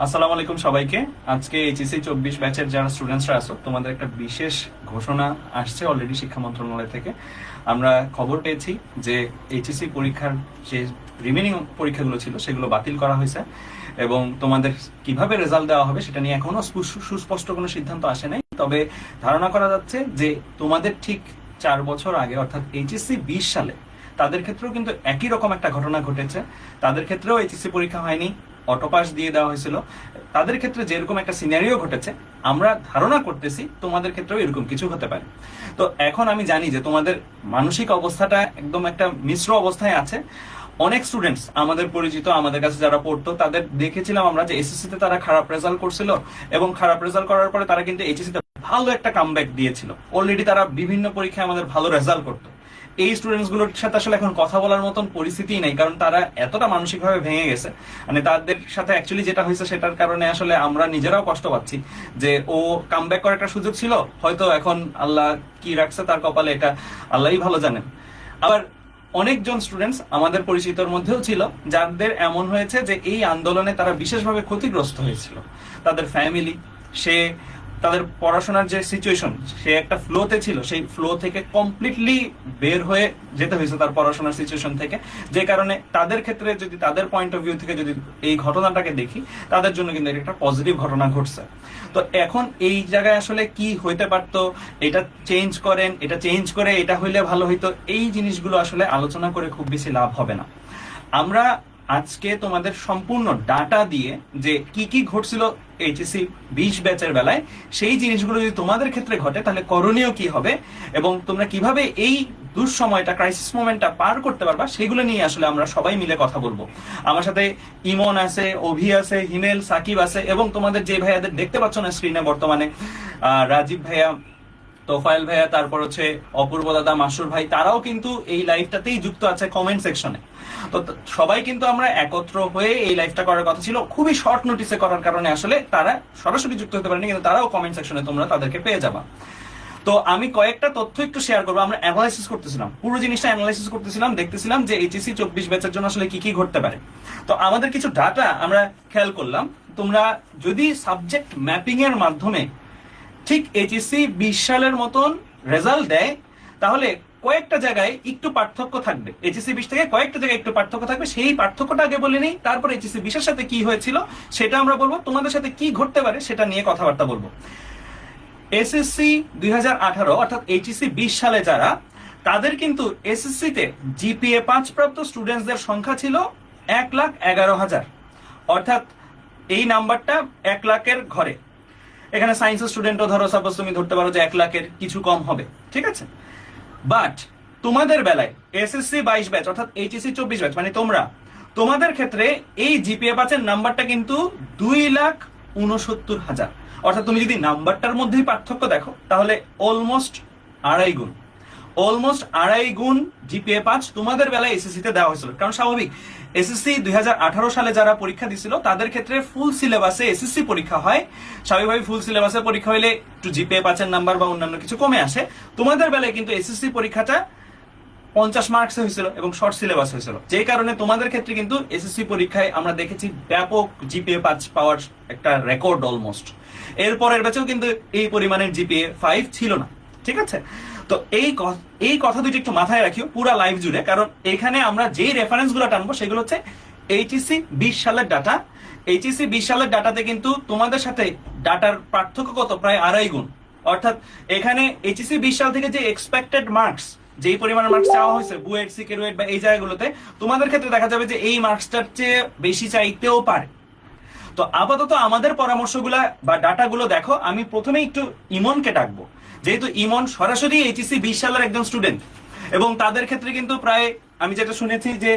আসসালামু আলাইকুম সবাইকে। আজকে এইচএসসি 24 ব্যাচের যারা স্টুডেন্টসরা আছো, তোমাদের একটা বিশেষ ঘোষণা আসছে অলরেডি শিক্ষা মন্ত্রণালয় থেকে। আমরা খবর পেয়েছি যে এইচএসসি পরীক্ষার যে রিমেনিং পরীক্ষাগুলো ছিল সেগুলো বাতিল করা হয়েছে এবং তোমাদের কিভাবে রেজাল্ট দেওয়া হবে সেটা নিয়ে এখনো সুস্পষ্ট কোনো সিদ্ধান্ত আসে নাই। তবে ধারণা করা যাচ্ছে যে তোমাদের ঠিক 4 বছর আগে অর্থাৎ এইচএসসি 20 সালে তাদের ক্ষেত্রেও কিন্তু একই রকম একটা ঘটনা ঘটেছে। তাদের ক্ষেত্রেও এইচএসসি পরীক্ষা হয়নি, অটোপাস দিয়ে দেওয়া হয়েছিল। তাদের ক্ষেত্রে যেরকম একটা সিনারিও ঘটেছে, আমরা ধারণা করতেছি তোমাদের ক্ষেত্রেও এরকম কিছু হতে পারে। তো এখন আমি জানি যে তোমাদের মানসিক অবস্থাটা একদম একটা মিশ্র অবস্থায় আছে। অনেক স্টুডেন্টস আমাদের পরিচিত, আমাদের কাছে যারা পড়তো, তাদের দেখেছিলাম আমরা যে এসএসসি তে তারা খারাপ রেজাল্ট করছিল এবং খারাপ রেজাল্ট করার পরে তারা কিন্তু এইচএসসি তে ভালো একটা কামব্যাক দিয়েছিল। অলরেডি তারা বিভিন্ন পরীক্ষায় আমাদের ভালো রেজাল্ট করতো। এই স্টুডেন্টস গুলোর সাথে আসলে এখন কথা বলার মতন পরিস্থিতি নাই, কারণ তারা এতটা মানসিকভাবে ভেঙে গেছে। মানে তাদের সাথে অ্যাকচুয়ালি যেটা হয়েছে সেটার কারণে আসলে আমরা নিজেরাও কষ্ট পাচ্ছি যে ও কামব্যাক করার একটা সুযোগ ছিল, হয়তো এখন আল্লাহ কি রাখছে তার কপালে এটা আল্লাহই ভালো জানেন। আবার অনেকজন স্টুডেন্টস আমাদের পরিচিতর মধ্যেও ছিল যাদের এমন হয়েছে যে এই আন্দোলনে তারা বিশেষভাবে ক্ষতিগ্রস্ত হয়েছিল। তাদের ফ্যামিলি, সে তাদের পড়াশোনার যে সিচুয়েশন, সে একটা ফ্লোতে ছিল, সেই ফ্লো থেকে কমপ্লিটলি বের হয়ে যেতে হয়েছে তার পড়াশোনার সিচুয়েশন থেকে। যে কারণে তাদের ক্ষেত্রে যদি তাদের পয়েন্ট অফ ভিউ থেকে যদি এই ঘটনাটাকে দেখি, তাদের জন্য কিন্তু এটা একটা পজিটিভ ঘটনা ঘটছে। তো এখন এই জায়গায় আসলে কি হইতে পারতো, এটা চেঞ্জ করেন, এটা চেঞ্জ করে এটা হইলে ভালো হইতো, এই জিনিসগুলো আসলে আলোচনা করে খুব বেশি লাভ হবে না। আমরা আজকে তোমাদের সম্পূর্ণ ডাটা দিয়ে যে কি কি ঘটছিল এইচএসসি 20 ব্যাচের বেলায়, সেই জিনিসগুলো যদি তোমাদের ক্ষেত্রে ঘটে তাহলে করণীয় কি হবে এবং তোমরা কিভাবে এই দুঃসময়টা, ক্রাইসিস মোমেন্টটা পার করতে পারবা, সেগুলো নিয়ে আসলে আমরা সবাই মিলে কথা বলবো। আমার সাথে ইমন আছে, অভি আছে, হিমেল, সাকিব আছে এবং তোমাদের যে ভাইয়াদের দেখতে পাচ্ছ না স্ক্রিনে বর্তমানে, রাজীব ভাইয়া, তোফায়েল ভাইয়া, তারপর হচ্ছে অপূর্ব দাদা, মাসুর ভাই, তারাও কিন্তু এই লাইভটাতেই যুক্ত আছে কমেন্ট সেকশনে। তো সবাই কিন্তু আমরা একত্র হয়ে এই লাইভটা করার কথা ছিল, খুবই শর্ট নোটিসে করার কারণে আসলে তারা সরাসরি যুক্ত হতে পারেনি, কিন্তু তারাও কমেন্ট সেকশনে তোমরা তাদেরকে পেয়ে যাবা। তো আমি কয়েকটা তথ্য একটু শেয়ার করবো। আমরা অ্যানালাইসিস করতেছিলাম, পুরো জিনিসটা অ্যানালাইসিস করতেছিলাম, দেখতেছিলাম যে এইচএসসি 24 ব্যাচের জন্য আসলে কি কি ঘটতে পারে। তো আমাদের কিছু ডাটা আমরা খেয়াল করলাম। তোমরা যদি সাবজেক্ট ম্যাপিং এর মাধ্যমে ঠিক এইচএসসি 20 সালের মতন রেজাল্ট দেয়, তাহলে কয়েকটা জায়গায় একটু পার্থক্য থাকবে। এইচএসসি 20 থেকে কয়েকটা জায়গায় একটু পার্থক্য থাকবে, সেই পার্থক্যটা আগে বলে নেই, তারপর এইচএসসি 20 এর সাথে কি হয়েছিল সেটা আমরা বলবো, তোমাদের সাথে কি ঘটতে পারে সেটা নিয়ে কথাবার্তা বলবো। এসএসসি 2018 অর্থাৎ এইচএসসি 20 সালে যারা, তাদের কিন্তু এসএসসি তে জিপিএ 5 প্রাপ্ত স্টুডেন্টসদের সংখ্যা ছিল 1,11,000। অর্থাৎ এই নাম্বারটা 1 লাখের ঘরে। এখানে সায়েন্সের স্টুডেন্টও ধরো সাপোজ তুমি ধরতে পারো যে 1 লাখের কিছু কম হবে, ঠিক আছে। বাট তোমাদের বেলায় এসএসসি 22 ব্যাচ অর্থাৎ এইচএসসি 24 ব্যাচ, মানে তোমাদের ক্ষেত্রে এই জিপিএ 5 এর নাম্বারটা কিন্তু 2,69,000। অর্থাৎ তুমি যদি নাম্বারটার মধ্যেই পার্থক্য দেখো, তাহলে অলমোস্ট আড়াই গুণ জিপিএ 5 তোমাদের বেলায় এসএসসি তে দেওয়া হয়েছিল। কারণ স্বাভাবিক, এসএসসি 2018 সালে যারা পরীক্ষা দিছিল তাদের ক্ষেত্রে ফুল সিলেবাসে এসএসসি পরীক্ষা হয়। স্বাভাবিকভাবে ফুল সিলেবাসে পরীক্ষা হলে একটু জিপিএ 5 এর নাম্বার বা অন্যান্য কিছু কমে আসে। তোমাদের বেলায় কিন্তু এসএসসি পরীক্ষাটা 50 মার্কসে হয়েছিল এবং শর্ট সিলেবাস হয়েছিল, যে কারণে তোমাদের ক্ষেত্রে কিন্তু এসএসসি পরীক্ষায় আমরা দেখেছি ব্যাপক জিপিএ 5 পাওয়ার একটা রেকর্ড অলমোস্ট। এরপরের ব্যাচেও কিন্তু এই পরিমাণের জিপিএ 5 ছিল না, ঠিক আছে। তো এই কথা দুইটা একটু মাথায় রাখিও পুরো লাইভ জুড়ে, কারণ এখানে আমরা যেই রেফারেন্স গুলো টানবো সেগুলো হচ্ছে এইচএসসি 20 সালের ডাটা। এইচএসসি 20 সালের ডাটাতে কিন্তু তোমাদের সাথে ডাটার পার্থক্য কত, প্রায় আড়াই গুণ। অর্থাৎ এখানে এইচএসসি 20 সাল থেকে যে এক্সপেক্টেড মার্কস, যেই পরিমাণ মার্কস চাওয়া হয়েছে বুয়েট, সিকেরুয়েট বা এই জায়গাগুলোতে, তোমাদের ক্ষেত্রে দেখা যাবে যে এই মার্কসটার চেয়ে বেশি চাইতেও পারে। তো আপাতত আমাদের পরামর্শগুলা বা ডাটাগুলো দেখো। আমি প্রথমে একটু ইমনকে ডাকবো, যেহেতু ইমন সরাসরি এইচএসসি 20 সালের একজন স্টুডেন্ট এবং তাদের ক্ষেত্রে কিন্তু প্রায় আমি যেটা শুনেছি যে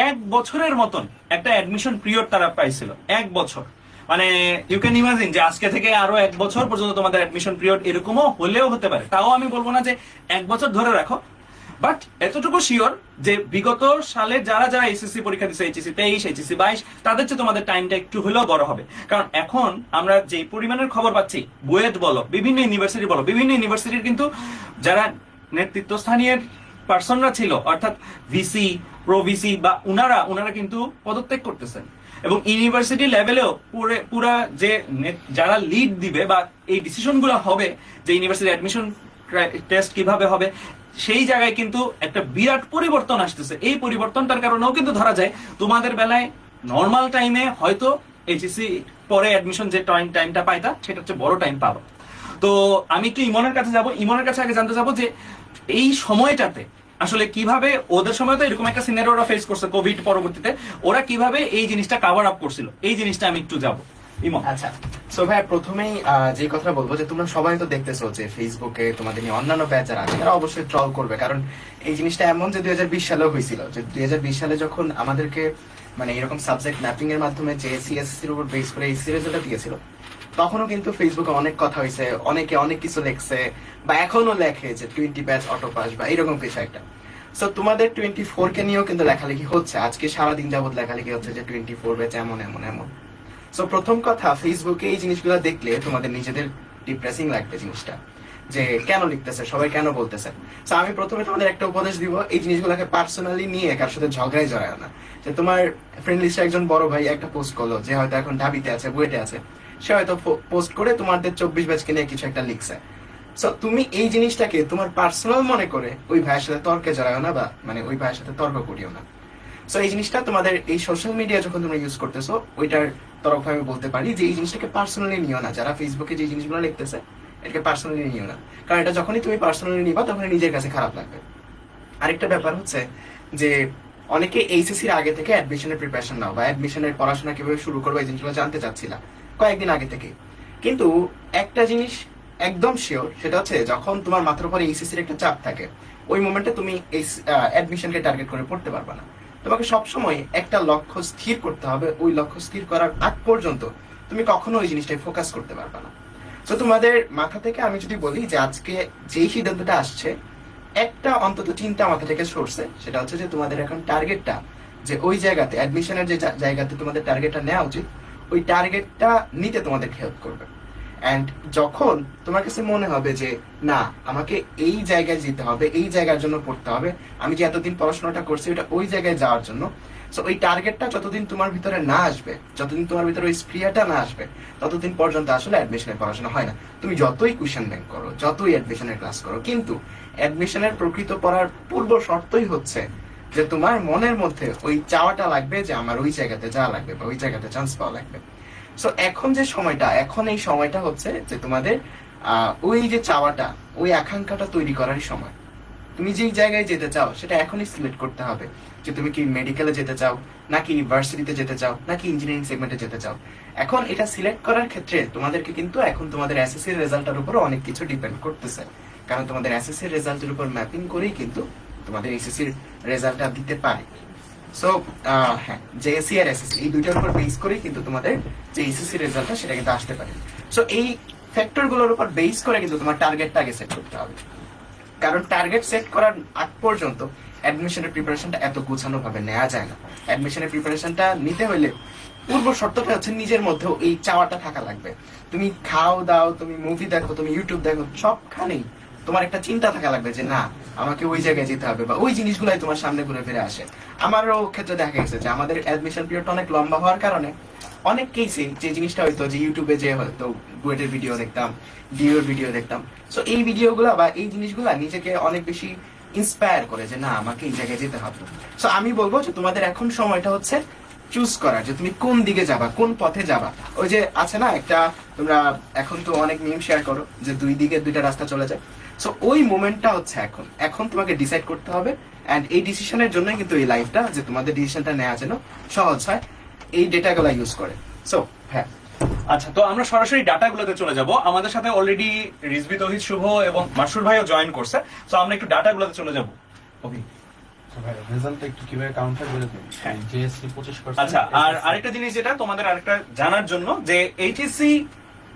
1 বছরের মতন একটা অ্যাডমিশন পিরিয়ড তারা পাইছিল। 1 বছর, মানে ইউ ক্যান ইমাজিন যে আজকে থেকে আরো 1 বছর পর্যন্ত তোমাদের অ্যাডমিশন পিরিয়ড, এরকমও হলেও হতে পারে। তাও আমি বলবো না যে 1 বছর ধরে রাখো, বাট এতটুকু শিওর যে বিগত সালে যারা যারা এসএসসি পরীক্ষা দিচ্ছে, এইচএসসি 23, এইচএসসি 22, তাদের চেয়ে তোমাদের টাইমটা একটু হলেও বড় হবে। কারণ এখন আমরা যে পরিমাণের খবর পাচ্ছি, বুয়েট বলো, বিভিন্ন ইউনিভার্সিটির কিন্তু যারা নেতৃত্বস্থানীয় পার্সনরা ছিল, অর্থাৎ ভিসি, প্রো ভিসি বা উনারা কিন্তু পদত্যাগ করতেছেন। এবং ইউনিভার্সিটি লেভেলেও পুরা যে যারা লিড দিবে বা এই ডিসিশন গুলো হবে যে ইউনিভার্সিটি অ্যাডমিশন টেস্ট কিভাবে হবে, সেই জায়গায় কিন্তু একটা বিরাট পরিবর্তন আসতেছে। এই পরিবর্তনটার কারণেও কিন্তু ধরা যায় তোমাদের বেলায় নর্মাল টাইমে হয়তো এইচএসসি পরে অ্যাডমিশন যে টাইমটা পাইতা সেটা হচ্ছে বড় টাইম পাবো। তো আমি একটু ইমনের কাছে যাব, ইমনের কাছে আগে জানতে যাবো যে এই সময়টাতে আসলে কিভাবে ওদের সময় তো এরকম একটা সিনারি ওরা ফেস করছে কোভিড পরবর্তীতে, ওরা কিভাবে এই জিনিসটা কাভার আপ করছিল, এই জিনিসটা আমি একটু যাব। ইমন। আচ্ছা, সো ভাই প্রথমেই যে কথা বলবো যে তোমরা সবাই তো দেখতেছো যে ফেসবুকে তোমাদের নিয়ে অন্যান্য ব্যাচ যারা আছে তারা অবশ্যই ট্রল করবে, কারণ এই জিনিসটা এমন যে 2020 সালেও হয়েছিল, যে 2020 সালে যখন আমাদেরকে মানে এরকম সাবজেক্ট ম্যাপিং এর মাধ্যমে যে সিএসসি এর উপর বেস করে এই রেজাল্টটা দিয়েছিল, তখনও কিন্তু ফেসবুকে অনেক কথা হয়েছে, অনেকে অনেক কিছু লেখছে বা এখনো লেখে যে 20 ব্যাচ অটো পাস বা এরকম কিছু একটা। সো তোমাদের 24 কে নিয়েও কিন্তু লেখালেখি হচ্ছে, আজকে সারাদিন যাবত লেখালেখি হচ্ছে যে 24 ব্যাচ এমন এমন এমন। সো প্রথম কথা, ফেসবুকে এই জিনিসগুলো দেখলে তোমাদের নিজেদের ডিপ্রেসিং লাগবে জিনিসটা, যে কেন লিখতেছে, সবাই কেন বলতেছে। সো আমি প্রথমে তোমাদের একটা উপদেশ দিব, এই জিনিসগুলোকে পার্সোনালি নিয়ে কার সাথে ঝগড়ায় জড়ায় না। যে তোমার ফ্রেন্ড লিস্টে একজন বড় ভাই একটা পোস্ট করলো, যে হয়তো এখন ঢাবিতে আছে, বুয়েটে আছে, সে হয়তো পোস্ট করে তোমাদের 24 ব্যাচকে নিয়ে কিছু একটা লিখছে। সো তুমি এই জিনিসটাকে তোমার পার্সোনাল মনে করে ওই ভাইয়ের সাথে তর্কে জড়াও না, বা মানে ওই ভাইয়ের সাথে তর্ক করিও না। সো এই জিনিসটা তোমাদের এই সোশ্যাল মিডিয়া যখন তোমরা ইউজ করতেছো, ওইটার তরফে আমি বলতে পারি যে এই জিনিসটাকে পার্সোনালি নিও না। যারা ফেসবুকে যে জিনিসগুলো লিখতেছে এটাকে পার্সোনালি নিও না, কারণ এটা যখনই তুমি পার্সোনালি নিবা তখনই নিজের কাছে খারাপ লাগবে। আরেকটা ব্যাপার হচ্ছে যে অনেকে এইচএসসির আগে থেকে অ্যাডমিশনের প্রিপারেশন নাও বা অ্যাডমিশনের পড়াশোনা কিভাবে শুরু করবো এই জিনিসগুলো জানতে চাচ্ছিলা কয়েকদিন আগে থেকে, কিন্তু একটা জিনিস একদম শিওর, সেটা হচ্ছে যখন তোমার মাথার উপরে এইচএসসির একটা চাপ থাকে, ওই মোমেন্টে তুমি এই অ্যাডমিশনকে টার্গেট করে পড়তে পারবে না। তোমাকে সবসময় একটা লক্ষ্য স্থির করতে হবে, ওই লক্ষ্য স্থির করার আগ পর্যন্ত তুমি কখনো ওই জিনিসটাই ফোকাস করতে পারবে না। তো তোমাদের মাথা থেকে আমি যদি বলি যে আজকে যেই সিদ্ধান্তটা আসছে, একটা অন্তত চিন্তা মাথা থেকে সরছে, সেটা হচ্ছে যে তোমাদের এখন টার্গেটটা যে ওই জায়গাতে অ্যাডমিশনের যে জায়গাতে তোমাদের টার্গেটটা নেওয়া উচিত, ওই টার্গেটটা নিতে তোমাদের হেল্প করবে। অ্যান্ড যখন তোমার কাছে মনে হবে যে না, আমাকে এই জায়গায় যেতে হবে, এই জায়গার জন্য পড়তে হবে, আমি যে এতদিন পড়াশোনাটা করছি ওটা ওই জায়গায় যাওয়ার জন্য, সো ওই টার্গেটটা যতদিন তোমার ভিতরে না আসবে, যতদিন তোমার ভিতরে ওই স্প্রিয়াটা না আসবে, ততদিন পর্যন্ত আসলে অ্যাডমিশনের পড়াশোনা হয় না। তুমি যতই কোয়েশ্চেন ব্যাংক করো, যতই অ্যাডমিশনের ক্লাস করো, কিন্তু অ্যাডমিশনের প্রকৃত পড়ার পূর্ব শর্তই হচ্ছে যে তোমার মনের মধ্যে ওই চাওয়াটা লাগবে যে আমার ওই জায়গাতে যাওয়া লাগবে বা ওই জায়গাতে চান্স পাওয়া লাগবে। সো এখন যে সময়টা, এখন এই সময়টা হচ্ছে যে তোমাদের ওই যে চাওয়াটা, ওই আকাঙ্ক্ষাটা তৈরি করারই সময়। তুমি যেই জায়গায় যেতে চাও সেটা এখনই সিলেক্ট করতে হবে, যে তুমি কি মেডিকেলে যেতে চাও, নাকি ইউনিভার্সিটিতে যেতে চাও, নাকি ইঞ্জিনিয়ারিং সেগমেন্টে যেতে চাও। এখন এটা সিলেক্ট করার ক্ষেত্রে তোমাদেরকে কিন্তু এখন তোমাদের এসএসসি রেজাল্টের উপর অনেক কিছু ডিপেন্ড করতেছে, কারণ তোমাদের এসএসসি রেজাল্টের উপর ম্যাপিং করেই কিন্তু তোমাদের এইচএসসি রেজাল্টটা দিতে পারে। সো হ্যাঁ, জেএসসি আর এসএসসি এই দুইটার উপর বেস করেই কিন্তু তোমাদের যে এইচএসসি রেজাল্টটা সেটা কিন্তু আসতে পারে। সো এই ফ্যাক্টরগুলোর উপর বেস করে কিন্তু তোমার টার্গেটটা আগে সেট করতে হবে, কারণ টার্গেট সেট করার আগ পর্যন্ত অ্যাডমিশনের প্রিপারেশনটা এত গোছানো ভাবে নেওয়া যায় না। অ্যাডমিশনের প্রিপারেশনটা নিতে হলে পূর্ব শর্তটা হচ্ছে নিজের মধ্যেও এই চাওয়াটা থাকা লাগবে। তুমি খাও দাও, তুমি মুভি দেখো, তুমি ইউটিউব দেখো, সবখানেই তোমার একটা চিন্তা থাকা লাগবে যে না, আমাকে ওই জায়গায় যেতে হবে, বা ওই জিনিসগুলাই তোমার সামনে ঘুরে ফিরে আসে। আমারও ক্ষেত্রে দেখা গেছে যে আমাদের অ্যাডমিশন পিরিয়ডটা অনেক লম্বা হওয়ার কারণে অনেক কেসে যে জিনিসটা হয়তো যে ইউটিউবে যে হয়তো বুয়েটের ভিডিও দেখতাম, ডিওর ভিডিও দেখতাম, সো এই ভিডিওগুলা বা এই জিনিসগুলা নিজেকে অনেক বেশি ইন্সপায়ার করে যে না, আমাকে এই জায়গায় যেতে হবে। সো আমি বলবো যে তোমাদের এখন সময়টা হচ্ছে চুজ করার, যে তুমি কোন দিকে যাবা, কোন পথে যাবা। ওই যে আছে না একটা, তোমরা এখন তো অনেক মিম শেয়ার করো যে দুই দিকে দুইটা রাস্তা চলে যায়। সো ওই মোমেন্টটা হচ্ছে এখন, এখন তোমাকে ডিসাইড করতে হবে। অ্যান্ড এই ডিসিশনের জন্যই কিন্তু এই লাইফটা, যে তোমাদের ডিসিশনটা নেওয়া যেন সহজ হয় এই ডেটাগুলো ইউজ করে। সো হ্যাঁ, আচ্ছা, তো আমরা সরাসরি ডাটাগুলোতে চলে যাব। আমাদের সাথে অলরেডি রিজভি, তৌহিদ, শুভ এবং মাসুর ভাইও জয়েন করছে। সো আমরা একটু ডাটাগুলোতে চলে যাব। অভি, রেজাল্টটা একটু কিভাবে কাউন্টার বলে দিন। হ্যাঁ। জেএসসি 25%। আচ্ছা, আর আরেকটা জিনিস যেটা তোমাদের আরেকটা জানার জন্য, যে এইচএসসি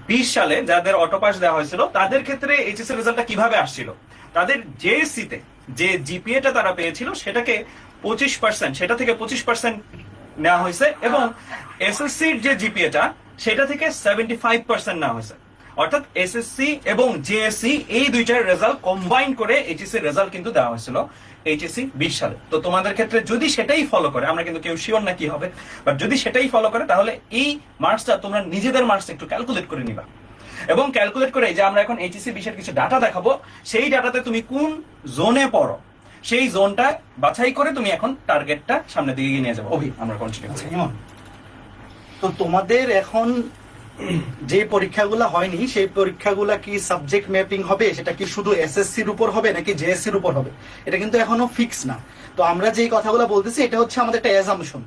20 সালে যাদের অটো পাস দেওয়া হয়েছিল তাদের ক্ষেত্রে এইচএসসি রেজাল্টটা কিভাবে আসছিল, তাদের জেএসসি তে যে জিপিএটা তারা পেয়েছিল সেটাকে 25%, সেটা থেকে 25% নেওয়া হয়েছে, এবং এসএসসির যে জিপিএটা সেটা থেকে 75% নেওয়া হয়েছে। অর্থাৎ এসএসসি এবং জেএসসি এই দুইটার রেজাল্ট কম্বাইন করে এইচএসসি রেজাল্ট কিন্তু দেওয়া হয়েছিল এইচএসসি 20 সালে। তো তোমাদের ক্ষেত্রে যদি সেটাই ফলো করে, আমরা কিন্তু কেউ শিওর না কি হবে, বাট যদি সেটাই ফলো করে তাহলে এই মার্কসটা তোমরা নিজেদের মার্কস একটু ক্যালকুলেট করে নিবা, এবং ক্যালকুলেট করে যে আমরা এখন এইচএসসি 20 এর কিছু ডাটা দেখাবো, সেই ডাটাতে তুমি কোন জোনে পড়ো সেই জোনটা বাছাই করে তুমি এখন টার্গেটটা সামনের দিকে নিয়ে যাবো। অভি, আমরা কন্টিনিউ করি। ইমন, তো তোমাদের এখন যে পরীক্ষাগুলো হয়নি সেই পরীক্ষাগুলো কি সাবজেক্ট ম্যাপিং হবে, সেটা কি শুধু এসএসসির উপর হবে নাকি জেএসসির উপর হবে, এটা কিন্তু এখনো ফিক্স না। তো আমরা যে কথাগুলো বলতেছি এটা হচ্ছে আমাদের একটা অ্যাজাম্পশন,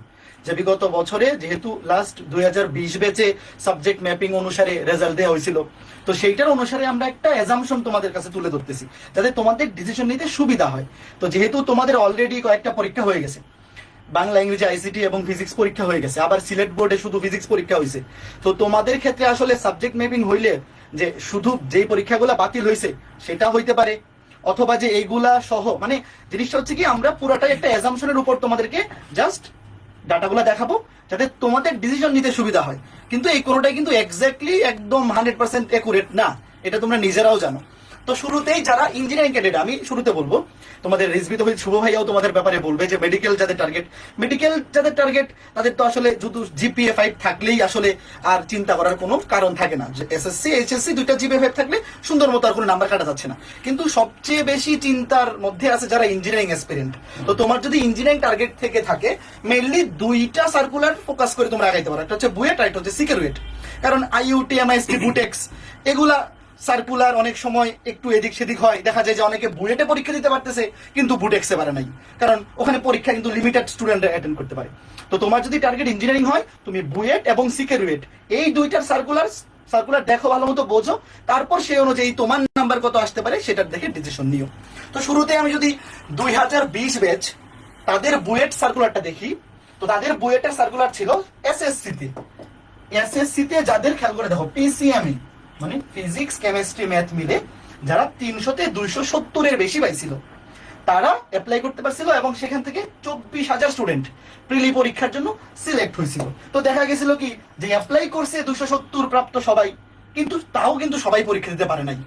যে বিগত বছরে যেহেতু লাস্ট 2020 ব্যাচে সাবজেক্ট ম্যাপিং অনুসারে রেজাল্ট দেওয়া হয়েছিল, তো সেইটার অনুসারে আমরা একটা অ্যাজাম্পশন তোমাদের কাছে তুলে ধরতেছি যাতে তোমাদের ডিসিশন নিতে সুবিধা হয়। তো যেহেতু তোমাদের অলরেডি কয়েকটা পরীক্ষা হয়ে গেছে, বাংলা, ইংরেজি, আইসিটি এবং ফিজিক্স পরীক্ষা হয়ে গেছে, আবার সিলেট বোর্ডে শুধু ফিজিক্স পরীক্ষা হয়েছে, তো তোমাদের ক্ষেত্রে আসলে সাবজেক্ট ম্যাপিং হইলে যে শুধু যেই পরীক্ষাগুলো বাতিল হয়েছে সেটা হইতে পারে, অথবা যে এইগুলা সহ, মানে জিনিসটা হচ্ছে কি আমরা পুরাটাই একটা অ্যাজাম্পশনের উপর তোমাদেরকে জাস্ট ডাটাগুলো দেখাবো যাতে তোমাদের ডিসিশন নিতে সুবিধা হয়। কিন্তু এই কোনোটাই কিন্তু এক্স্যাক্টলি একদম 100% একুরেট না, এটা তোমরা নিজেরাও জানো। তো শুরুতেই যারা ইঞ্জিনিয়ারিং ক্যান্ডিডেট, আমি শুরুতে বলবো তোমাদের রিজভিত হয়ে শুভ ভাইয়াও তোমাদের ব্যাপারে বলবে যে মেডিকেল যাদের টার্গেট তাদের তো আসলে শুধু জিপিএ 5 থাকলেই আসলে আর চিন্তা করার কোনো কারণ থাকে না। এসএসসি এইচএসসি দুইটা জিপিএ 5 থাকলে সুন্দর মতো আর কোনো নাম্বার কাটা যাচ্ছে না। কিন্তু সবচেয়ে বেশি চিন্তার মধ্যে আছে যারা ইঞ্জিনিয়ারিং অ্যাসপিরেন্ট। তো তোমার যদি ইঞ্জিনিয়ারিং টার্গেট থেকে থাকে, মেইনলি দুইটা সার্কুলার ফোকাস করে তোমরা আগাইতে পারো, একটা হচ্ছে বুয়েট আর একটা হচ্ছে সিকিউরিট। কারণ আইইউটি, এমআইএসটি, বুটেক্স এগুলা সার্কুলার অনেক সময় একটু এদিক সেদিক হয়, দেখা যায় যে অনেকে বুয়েটে পরীক্ষা দিতে পারতেছে কিন্তু বুটেক্সে পারে নাই, কারণ ওখানে পরীক্ষা কিন্তু লিমিটেড স্টুডেন্টরা অ্যাটেন্ড করতে পারে। তো তোমার যদি টার্গেট ইঞ্জিনিয়ারিং হয়, তুমি বুয়েট এবং সিকিউরিট এই দুইটার সার্কুলার দেখো, ভালো মতো বোঝো, তারপর সেই অনুযায়ী তোমার নাম্বার কত আসতে পারে সেটার দেখে ডিসিশন নিও। তো শুরুতে আমি যদি 2020 ব্যাচ তাদের বুয়েট সার্কুলারটা দেখি, তো তাদের বুয়েটের সার্কুলার ছিল এসএসসিতে যাদের, খেয়াল করে দেখো, পিসিএমই মানে ফিজিক্স, কেমিস্ট্রি, ম্যাথ মিলে যারা 300-তে 270-এর বেশি পাইছিল তারা অ্যাপ্লাই করতে পারছিল, এবং সেখান থেকে 24,000 স্টুডেন্ট প্রিলি পরীক্ষার জন্য সিলেক্ট হয়েছিল। তো দেখা গেছিল কি যে অ্যাপ্লাই করছে 270 প্রাপ্ত সবাই, কিন্তু তাও কিন্তু সবাই পরীক্ষা দিতে পারে নাই।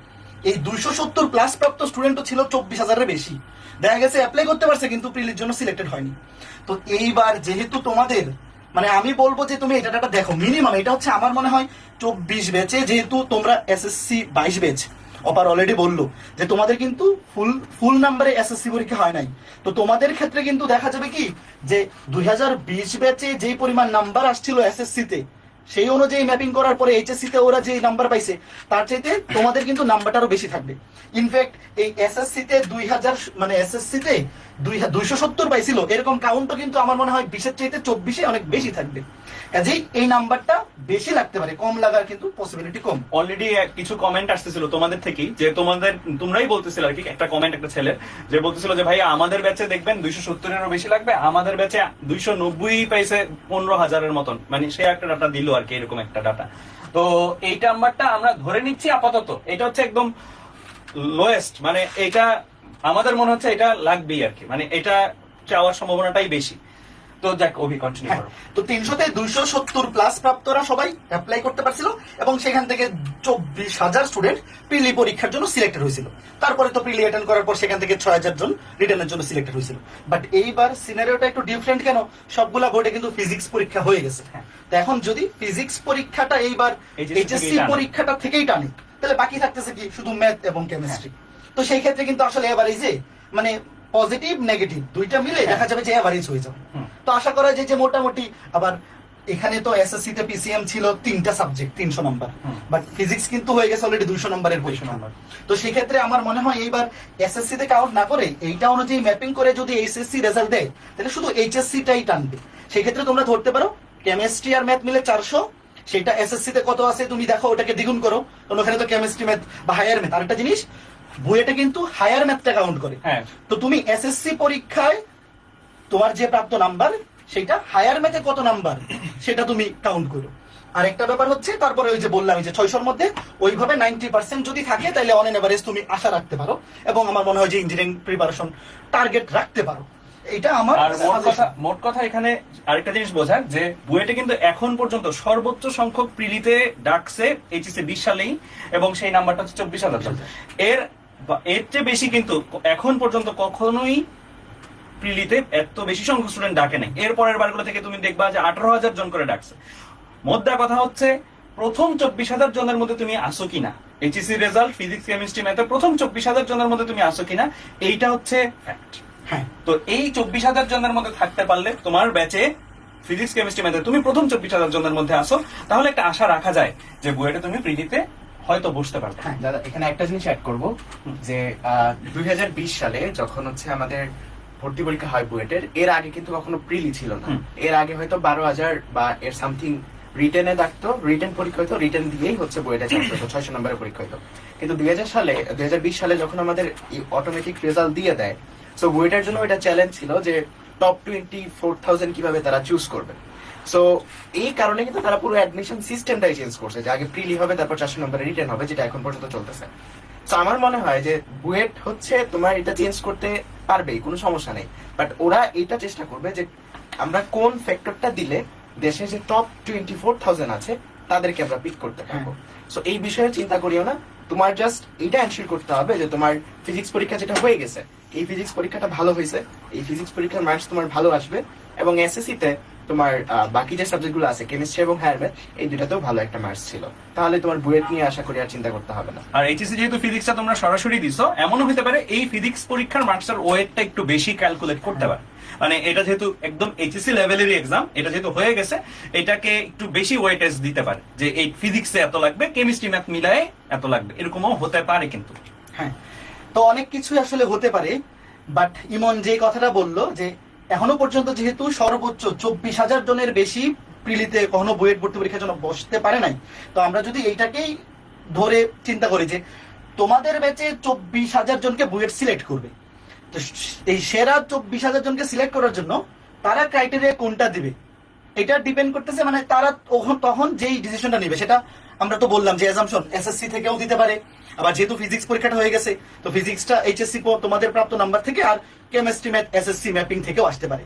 এই 270 প্লাস প্রাপ্ত স্টুডেন্টও ছিল 24,000-এর বেশি, দেখা গেছে অ্যাপ্লাই করতে পারছে কিন্তু প্রিলির জন্য সিলেক্টেড হয়নি। তো এইবার যেহেতু তোমাদের, মানে আমি বলবো যে তুমি এটা দেখো, মিনিমাম এটা হচ্ছে আমার মনে হয় 24 ব্যাচে, যেহেতু তোমরা এসএসসি 22 ব্যাচ, অপার অলরেডি বললো যে তোমাদের কিন্তু ফুল নাম্বারে এসএসসি পরীক্ষা হয় নাই। তো তোমাদের ক্ষেত্রে কিন্তু দেখা যাবে কি যে 2020 ব্যাচে যেই পরিমাণ নাম্বার আসছিল এসএসসি তে, সেই অনুযায়ী ম্যাপিং করার পরে এইচএসসি তে ওরা যে নাম্বার পাইছে তার চাইতে তোমাদের কিন্তু নাম্বারটা আরো বেশি থাকবে। ইনফ্যাক্ট এই এসএসসি তে 2000, মানে এসএসসি তে 270 পাইছিল, এরকম কাউন্টও কিন্তু আমার মনে হয় 20-এর চাইতে 24-এ অনেক বেশি থাকবে। কাজেই এই নাম্বারটা বেশি লাগতে পারে, কম লাগার কিন্তু পসিবিলিটি কম। অলরেডি কিছু কমেন্ট আসতেছিল তোমাদের থেকেই, যে তোমরাই বলতেছিল আর কি, একটা কমেন্ট একটা ছেলে যে বলতেছিল যে ভাই আমাদের ব্যাচে দেখবেন 270-এরও বেশি লাগবে, আমাদের ব্যাচে 290 পাইছে 15,000-এর মতন, মানে সে একটা ডাটা দিল আর কি, এরকম একটা ডাটা। তো এই নাম্বারটা আমরা ধরে নিচ্ছি আপাতত, এটা হচ্ছে একদম লোয়েস্ট, মানে এটা আমাদের মনে হচ্ছে এটা লাগবেই আর কি, মানে এটা চাওয়ার সম্ভাবনাটাই বেশি। তো যাক, অভি কন্টিনিউ করো। তো 300-তে 270 প্লাস প্রাপ্তরা সবাই অ্যাপ্লাই করতে পারছিল, এবং সেখান থেকে 24,000 স্টুডেন্ট প্রিলি পরীক্ষার জন্য সিলেক্টেড হয়েছিল। তারপরে তো প্রিলি অ্যাটেন্ড করার পর সেখান থেকে 6,000 জন রিটার্নের জন্য সিলেক্টেড হয়েছিল। বাট এইবার সিনারিওটা একটু ডিফারেন্ট, কেন সবগুলা বোর্ডে কিন্তু ফিজিক্স পরীক্ষা হয়ে গেছে। তো এখন যদি ফিজিক্স পরীক্ষাটা এইবার এইচএসসি পরীক্ষাটা থেকেই টানে, তাহলে বাকি থাকতেছে কি শুধু ম্যাথ এবং কেমিস্ট্রি। তো সেই ক্ষেত্রে কিন্তু আসলে এভারেজে, মানে পজিটিভ নেগেটিভ দুইটা মিলে দেখা যাবে যে এভারেজ হয়ে যাবে। তো আশা করা যায় যে মোটামুটি, আবার এখানে তো এসএসসি তে পিসিএম ছিল 3টা সাবজেক্ট 300 নাম্বার, বাট ফিজিক্স কিন্তু হয়ে গেছে অলরেডি 200 নাম্বারের পরীক্ষা। তো সেই ক্ষেত্রে আমার মনে হয় এইবার এসএসসি তে কাউন্ট না করে এইটা অনুযায়ী ম্যাপিং করে যদি এইচএসসি রেজাল্ট দেয়, তাহলে শুধু এইচএসসি টাই টানবে। সেই ক্ষেত্রে তোমরা ধরতে পারো কেমিস্ট্রি আর ম্যাথ মিলে 400, সেটা এসএসসি তে কত আছে তুমি দেখো, ওটাকে দ্বিগুণ করো, কারণ ওখানে তো কেমিস্ট্রি, ম্যাথ বা হায়ার ম্যাথ। আরেকটা জিনিস, বুয়েটে কিন্তু হায়ার ম্যাথটা কাউন্ট করে। তো তুমি এসএসসি পরীক্ষায় তোমার যে প্রাপ্ত নাম্বার, সেটা হায়ার ম্যাথে কত নাম্বার সেটা তুমি কাউন্ট করো। আর একটা ব্যাপার হচ্ছে, তারপরে ওই যে বললাম যে 600-র মধ্যে ওইভাবে 90% যদি থাকে, তাহলে অন এন এভারেজ তুমি আশা রাখতে পারো, এবং আমার মনে হয় যে ইঞ্জিনিয়ারিং প্রিপারেশন টার্গেট রাখতে পারো। এটা আমার আর মোট কথা এখানে আরেকটা জিনিস বোঝার যে বুয়েটে কিন্তু এখন পর্যন্ত সর্বোচ্চ সংখ্যক প্রিলিতে ডাকছে এইচএসসি 20 সালেই, এবং সেই নাম্বারটা হচ্ছে 24,000। এর চেয়ে বেশি কিন্তু এখন পর্যন্ত কখনোই প্রিলিতে এত বেশি সংখ্যক স্টুডেন্ট ডাকে নাই। এর পরের বারগুলো থেকে তুমি দেখবা যে 18,000 জন করে ডাকছে। মোদ্দা কথা হচ্ছে প্রথম 24,000 জনের মধ্যে তুমি আসো কিনা, এইচএসসি রেজাল্ট ফিজিক্স কেমিস্ট্রি ম্যাথে প্রথম 24,000 জনের মধ্যে তুমি আসো কিনা, এইটা হচ্ছে ফ্যাক্ট। হ্যাঁ, তো এই 24,000 জনের মধ্যে থাকতে পারলে তোমার ব্যাচে ফিজিক্স কেমিস্ট্রি ম্যাথে তুমি প্রথম 24,000 জনের মধ্যে আসো, তাহলে একটা আশা রাখা যায় যে বুয়েটে তুমি প্রিলিতে হয়তো বসতে পারবে। হ্যাঁ দাদা, এখানে একটা জিনিস অ্যাড করব যে 2020 সালে যখন হচ্ছে আমাদের ভর্তি পরীক্ষা হয় বুয়েটের, এর আগে কিন্তু কখনো প্রিলি ছিল না। এর আগে হয়তো 12,000 বা এর সামথিং রিটেনে ডাকতো, রিটেন পরীক্ষা হতো, রিটেন দিয়েই হচ্ছে বুয়েটে চান্স হতো, 600 নম্বরের পরীক্ষা হতো। কিন্তু 2020 সালে যখন আমাদের অটোমেটিক রেজাল্ট দিয়ে দেয়, সো বুয়েটের জন্য এটা চ্যালেঞ্জ ছিল যে টপ 24,000 কিভাবে তারা চুজ করবে। সো এই কারণে কিন্তু তারা পুরো অ্যাডমিশন সিস্টেমটাই চেঞ্জ করছে, যে আগে প্রিলি হবে, তারপর 400 নম্বরের রিটেন হবে, যেটা এখন পর্যন্ত চলতেছে। তো আমার মনে হয় যে বুয়েট হচ্ছে তোমার এটা চেঞ্জ করতে পারবেই, কোনো সমস্যা নেই, বাট ওরা এটা চেষ্টা করবে যে আমরা কোন ফ্যাক্টরটা দিলে দেশে যে টপ 24,000 আছে তাদেরকে আমরা পিক করতে পারবো। সো এই বিষয়ে চিন্তা করিও না, তোমার জাস্ট এটা এনশিওর করতে হবে যে তোমার ফিজিক্স পরীক্ষা যেটা হয়ে গেছে, এই ফিজিক্স পরীক্ষাটা ভালো হয়েছে, এই ফিজিক্স পরীক্ষার মার্কস তোমার ভালো আসবে, এবং এসএসসি তে তোমার বাকি যে সাবজেক্টগুলো আছে কেমিস্ট্রি এবং হায়ার ম্যাথ, এই দুটাতেও ভালো একটা মার্কস ছিল, তাহলে তোমার বুয়েট নিয়ে আশা করি আর চিন্তা করতে হবে না। আর এইচএসসি যেহেতু ফিজিক্সটা তোমরা সরাসরি দিছো, এমনও হতে পারে এই ফিজিক্স পরীক্ষার মার্কসের ওয়েটটা একটু বেশি ক্যালকুলেট করতে পারে। মানে এটা যেহেতু একদম এইচএসসি লেভেলেরই এক্সাম, এটা যেহেতু হয়ে গেছে, এটাকে একটু বেশি ওয়েটেজ দিতে পারে যে এই ফিজিক্সে এত লাগবে, কেমিস্ট্রি ম্যাথ মিলায়ে এত লাগবে, এরকমও হতে পারে কিন্তু। হ্যাঁ, তো অনেক কিছুই আসলে হতে পারে, বাট ইমন যে কথাটা বললো যে এখনো পর্যন্ত যেহেতু সর্বোচ্চ 24,000 জনের বেশি প্রিলিতে কখনো বুয়েট ভর্তি পরীক্ষার জন্য বসতে পারে নাই, তো আমরা যদি এইটাকেই ধরে চিন্তা করি যে তোমাদের ব্যাচে 24,000 জনকে বুয়েট সিলেক্ট করবে, তো এই সেরা 24,000 জনকে সিলেক্ট করার জন্য তারা ক্রাইটেরিয়া কোনটা দিবে এটা ডিপেন্ড করতেছে, মানে তারা তখন যেই ডিসিশনটা নেবে সেটা আমরা তো বললাম যে অ্যাজাম্পশন এসএসসি থেকেও দিতে পারে, আবার যেহেতু ফিজিক্স পরীক্ষাটা হয়ে গেছে তো ফিজিক্সটা এইচএসসি তোমাদের প্রাপ্ত নাম্বার থেকে, আর কেমিস্ট্রি ম্যাথ এসএসসি ম্যাপিং থেকেও আসতে পারে।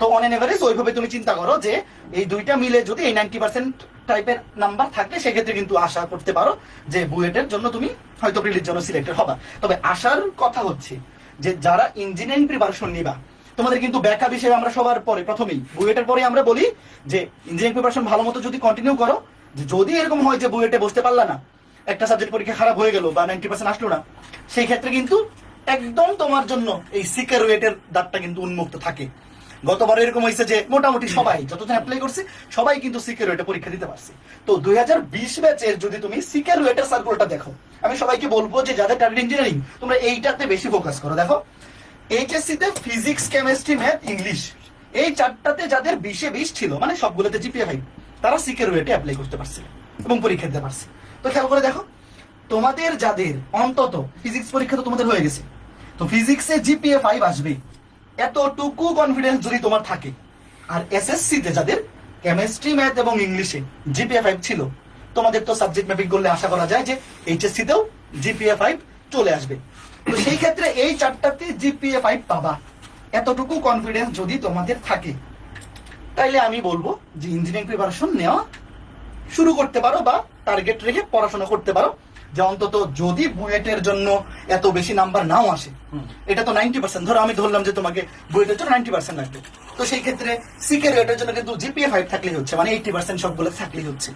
তো অন এন এভারেজ ওইভাবে তুমি চিন্তা করো যে এই দুইটা মিলে যদি এই 90% টাইপের নাম্বার থাকে, সেক্ষেত্রে কিন্তু আশা করতে পারো যে বুয়েটের জন্য তুমি হয়তো প্রিলির জন্য সিলেক্টেড হবা। তবে আশার কথা হচ্ছে যে যারা ইঞ্জিনিয়ারিং প্রিপারেশন নিবা, তোমাদের কিন্তু ব্যাকআপ হিসেবে আমরা সবার পরে প্রথমেই বুয়েটের পরে আমরা বলি যে ইঞ্জিনিয়ারিং প্রিপারেশন ভালো মতো যদি কন্টিনিউ করো, যদি এরকম হয় যে বুয়েটে বসতে পারলা না, একটা সাবজেক্ট পরীক্ষা খারাপ হয়ে গেল বা 90% আসলো না, সেই ক্ষেত্রে কিন্তু একদম তোমার জন্য এই সিকার ওয়েটের দাঁতটা কিন্তু উন্মুক্ত থাকে। গতবার এরকম হয়েছে যে মোটামুটি সবাই যতজন অ্যাপ্লাই করছে সবাই কিন্তু সিকার ওয়েটে পরীক্ষা দিতে পারছে। তো 2020 ব্যাচের যদি তুমি সিকার ওয়েটের সার্কুলটা দেখো, আমি সবাইকে বলবো যে যাদের টার্গেট ইঞ্জিনিয়ারিং তোমরা এইটাতে বেশি ফোকাস করো। দেখো এইচএসসি তে ফিজিক্স কেমিস্ট্রি ম্যাথ ইংলিশ এই চারটাতে যাদের 20-এ 20 ছিল, মানে সবগুলোতে জিপিএ 5, তারা সিকার ওয়েটে অ্যাপ্লাই করতে পারছে এবং পরীক্ষা দিতে পারছে। তো খেয়াল করে দেখো তোমাদের যাদের অন্তত ফিজিক্স পরীক্ষা তো তোমাদের হয়ে গেছে, তো ফিজিক্সে জিপিএ 5 আসবে, এতটুকু কনফিডেন্স যদি তোমার থাকে, আর এসএসসি তে যাদের কেমিস্ট্রি ম্যাথ এবং ইংলিশে জিপিএ 5 ছিল, তোমাদের তো সাবজেক্ট ম্যাপিং করলে আশা করা যায় যে এইচএসসি তেও জিপিএ 5 চলে আসবে। তো সেই ক্ষেত্রে এই চারটাতে জিপিএ 5 পাবা, এতটুকু কনফিডেন্স যদি তোমাদের থাকে, তাইলে আমি বলবো যে ইঞ্জিনিয়ারিং প্রিপারেশন নেওয়া শুরু করতে পারো বা টার্গেট রেখে পড়াশোনা করতে পারো, যে অন্তত যদি বুয়েটের জন্য এত বেশি নাম্বার নাও আসে, এটা তো 90%, ধরো আমি ধরলাম যে তোমাকে বুয়েটের জন্য 90% লাগবে, তো সেই ক্ষেত্রে সিকের ওয়েটের জন্য কিন্তু জিপিএ 5 থাকলেই হচ্ছে, মানে 80% সবগুলো থাকলেই হচ্ছে।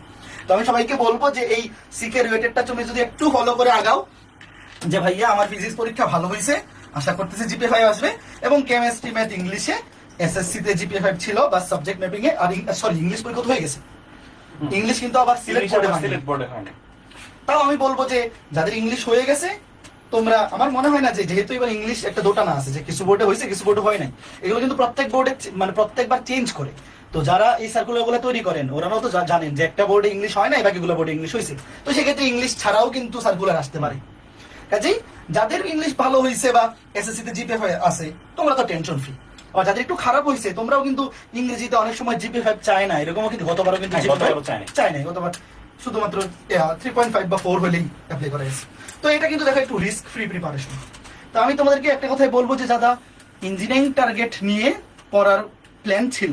তো আমি সবাইকে বলবো যে এই সিকের ওয়েটেরটা তুমি যদি একটু ফলো করে আগাও, যে ভাইয়া আমার ফিজিক্স পরীক্ষা ভালো হয়েছে, আশা করতেছি জিপিএ 5 আসবে, এবং কেমিস্ট্রি ম্যাথ ইংলিশে এসএসসি তে জিপিএ 5 ছিল বা সাবজেক্ট ম্যাপিং এ, আর সরি ইংলিশ পরীক্ষা হয়ে গেছে, ইংলিশ কিন্তু আবার সিলেক্ট বোর্ডে হয়নি। তাও আমি বলবো যে যাদের ইংলিশ হয়ে গেছে, তোমরা, আমার মনে হয় না যে যেহেতু এবার ইংলিশ একটা দোটানা আছে যে কিছু বোর্ডে হয়েছে কিছু বোর্ডে হয় নাই, এগুলো কিন্তু প্রত্যেক বোর্ডে মানে প্রত্যেকবার চেঞ্জ করে। তো যারা এই সার্কুলার গুলো তৈরি করেন ওরাও তো জানেন যে একটা বোর্ডে ইংলিশ হয় না, বাকিগুলো বোর্ডে ইংলিশ হয়েছে, তো সেক্ষেত্রে ইংলিশ ছাড়াও কিন্তু সার্কুলার আসতে পারে। কাজেই যাদের ইংলিশ ভালো হয়েছে বা এসএসসি তে জিপিএ আছে, তোমরা তো টেনশন ফ্রি। আর যাদের একটু খারাপ হয়েছে, তোমরাও কিন্তু ইংরেজিতে অনেক সময় জিপিএ 5 চায় না, এরকমও কিন্তু গতবারও কিন্তু চায় না, গতবার শুধুমাত্র 3.5 বা 4 হলেই অ্যাপ্লাই করা গেছে। তো এটা কিন্তু দেখো একটু রিস্ক ফ্রি প্রিপারেশন। তো আমি তোমাদেরকে একটা কথাই বলবো যে যারা ইঞ্জিনিয়ারিং টার্গেট নিয়ে পড়ার প্ল্যান ছিল,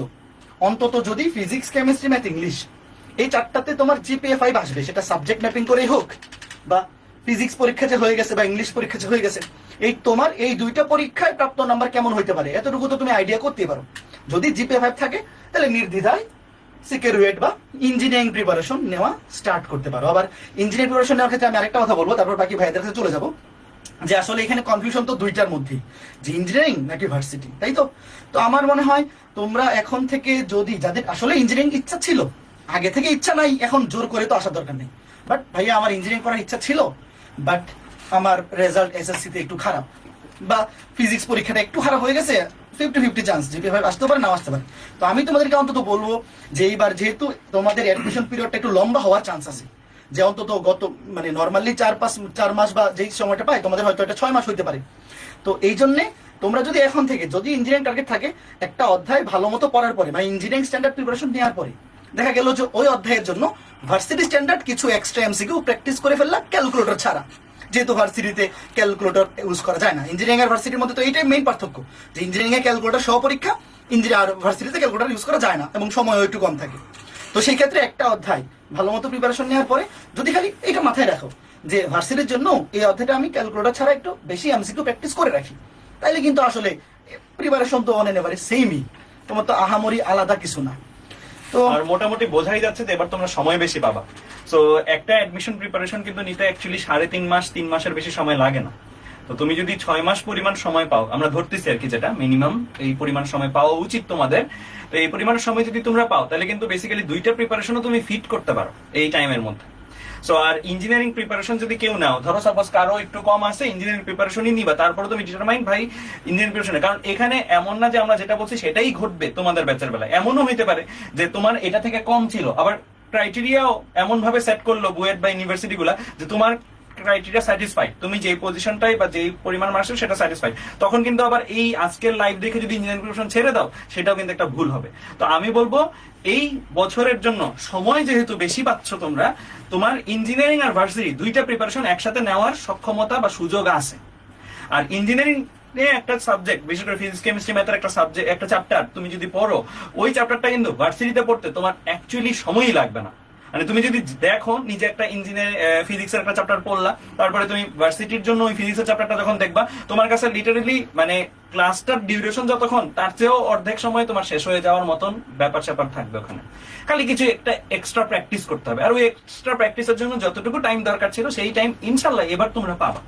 অন্তত যদি ফিজিক্স, কেমিস্ট্রি, ম্যাথ, ইংলিশ এই চারটাতে তোমার জিপিএ 5 আসবে, সেটা সাবজেক্ট ম্যাপিং করেই হোক বা ফিজিক্স পরীক্ষা যে হয়ে গেছে বা ইংলিশ পরীক্ষা যে হয়ে গেছে, এই তোমার এই দুইটা পরীক্ষায় প্রাপ্ত নাম্বার কেমন হইতে পারে এতটুকু তো তুমি আইডিয়া করতে পারো। যদি জিপিএ 5 থাকে তাহলে নির্দ্বিধায় সিকিউরিয়েট বা ইঞ্জিনিয়ারিং প্রিপারেশন নেওয়া স্টার্ট করতে পারো। আবার ইঞ্জিনিয়ারিং প্রিপারেশন নেওয়ার ক্ষেত্রে আমি আরেকটা কথা বলবো, তারপর বাকি ভাইদের কাছে চলে যাবো, যে আসলে এখানে কনফিউশন তো দুইটার মধ্যেই, যে ইঞ্জিনিয়ারিং নাকি ভার্সিটি, তাই তো? তো আমার মনে হয় তোমরা এখন থেকে, যদি যাদের আসলে ইঞ্জিনিয়ারিং ইচ্ছা ছিল, আগে থেকে ইচ্ছা নাই, এখন জোর করে তো আসার দরকার নেই, বাট ভাইয়া আমার ইঞ্জিনিয়ারিং করার ইচ্ছা ছিল, বাট আমার রেজাল্ট এসএসসি তে একটু খারাপ বা ফিজিক্স পরীক্ষাটা একটু খারাপ হয়ে গেছে, 50-50 চান্স জিপিএ 5 আসতে পারে, নাও আসতে পারে। তো আমি তোমাদেরকে অন্তত বলবো যে এইবার যেহেতু তোমাদের অ্যাডমিশন পিরিয়ডটা একটু লম্বা হওয়ার চান্স আছে, যে অন্তত গত মানে নর্মালি 4 মাস বা যেই সময়টা পায়, তোমাদের হয়তো এটা 6 মাস হইতে পারে। তো এই জন্যে তোমরা যদি এখন থেকে, যদি ইঞ্জিনিয়ারিং টার্গেট থাকে, একটা অধ্যায় ভালো মতো পড়ার পরে মানে ইঞ্জিনিয়ারিং স্ট্যান্ডার্ড প্রিপারেশন নেওয়ার পরে দেখা গেল যে ওই অধ্যায়ের জন্য ভার্সিটি স্ট্যান্ডার্ড কিছু এক্সট্রা এমসিকিউ প্র্যাকটিস করে ফেললা ক্যালকুলেটর ছাড়া, যেহেতু ভার্সিটিতে ক্যালকুলেটর ইউজ করা যায় না। ইঞ্জিনিয়ারিং আর ভার্সিটির মধ্যে তো এইটাই মেইন পার্থক্য, যে ইঞ্জিনিয়ারিং এ ক্যালকুলেটর সহ পরীক্ষা, ইঞ্জিনিয়ার ভার্সিটিতে ক্যালকুলেটর ইউজ করা যায় না এবং সময় একটু কম থাকে। তো সেই ক্ষেত্রে একটা অধ্যায় ভালো মতো প্রিপারেশন নেওয়ার পরে যদি খালি এটা মাথায় রাখো যে ভার্সিটির জন্য এই অধ্যায়টা আমি ক্যালকুলেটর ছাড়া একটু বেশি এমসিকিউ প্র্যাকটিস করে রাখি, তাইলে কিন্তু আসলে প্রিপারেশন তো অন এভারেজ সেমই, তোমার তো আহামরি আলাদা কিছু না। তো আর মোটামুটি বোঝাই যাচ্ছে যে এবার তোমরা সময় বেশি পাবা। সো একটা অ্যাডমিশন প্রিপারেশন কিন্তু নিতে অ্যাকচুয়ালি 3.5 মাস 3 মাসের বেশি সময় লাগে না। তো তুমি যদি 6 মাস পরিমাণ সময় পাও, আমরা ধরতেছি আর কি, যেটা মিনিমাম এই পরিমাণ সময় পাওয়া উচিত তোমাদের, তো এই পরিমাণ সময় যদি তোমরা পাও তাহলে কিন্তু বেসিক্যালি দুইটা প্রিপারেশনও তুমি ফিট করতে পারো এই টাইমের মধ্যে। সো আর ইঞ্জিনিয়ারিং প্রিপারেশন যদি কেউ নাও, ধরো সাপোজ কারো একটু কম আছে, ইঞ্জিনিয়ারিং প্রিপারেশনই নিবা, তারপরে তুমি ডিটারমাইন ভাই ইঞ্জিনিয়ারিং প্রিপারেশন, কারণ এখানে এমন না যে আমরা যেটা বলছি সেটাই ঘটবে তোমাদের ব্যাচের বেলায়। এমনও হইতে পারে যে তোমার এটা থেকে কম ছিল, আবার ক্রাইটেরিয়াও এমন ভাবে সেট করলো বুয়েট বা ইউনিভার্সিটি গুলা যে তোমার ক্রাইটেরিয়া স্যাটিসফাইড, তুমি যে পজিশনটাই বা যে পরিমাণ মার্কস সেটা স্যাটিসফাইড, তখন কিন্তু আবার এই আজকের লাইভ দেখে যদি ইঞ্জিনিয়ারিং প্রিপারেশন ছেড়ে দাও সেটাও কিন্তু একটা ভুল হবে। তো আমি বলবো এই বছরের জন্য সময় যেহেতু বেশি পাচ্ছ তোমরা, তোমার ইঞ্জিনিয়ারিং আর ভার্সিটি দুইটা প্রিপারেশন একসাথে নেওয়ার সক্ষমতা বা সুযোগ আছে। আর ইঞ্জিনিয়ারিং একটা সাবজেক্ট, বিশেষ করে ফিজিক্স, কেমিস্ট্রি, ম্যাথের একটা সাবজেক্ট, একটা চ্যাপ্টার তুমি যদি পড়ো, ওই চ্যাপ্টারটা কিন্তু ভার্সিটিতে পড়তে তোমার অ্যাকচুয়ালি সময়ই লাগবে না। মানে তুমি যদি দেখো নিজে একটা ইঞ্জিনিয়ারিং ফিজিক্সের একটা চ্যাপ্টার পড়লা, তারপরে তুমি ভার্সিটির জন্য ওই ফিজিক্সের চ্যাপ্টারটা যখন দেখবা, তোমার কাছে লিটারেলি মানে ক্লাসটার ডিউরেশন যতক্ষণ, তার চেয়েও অর্ধেক সময় তোমার শেষ হয়ে যাওয়ার মতন ব্যাপার স্যাপার থাকবে ওখানে। খালি কিছু একটা এক্সট্রা প্র্যাকটিস করতে হবে, আর ওই এক্সট্রা প্র্যাকটিসের জন্য যতটুকু টাইম দরকার ছিল সেই টাইম ইনশাল্লাহ এবার তোমরা পাবা।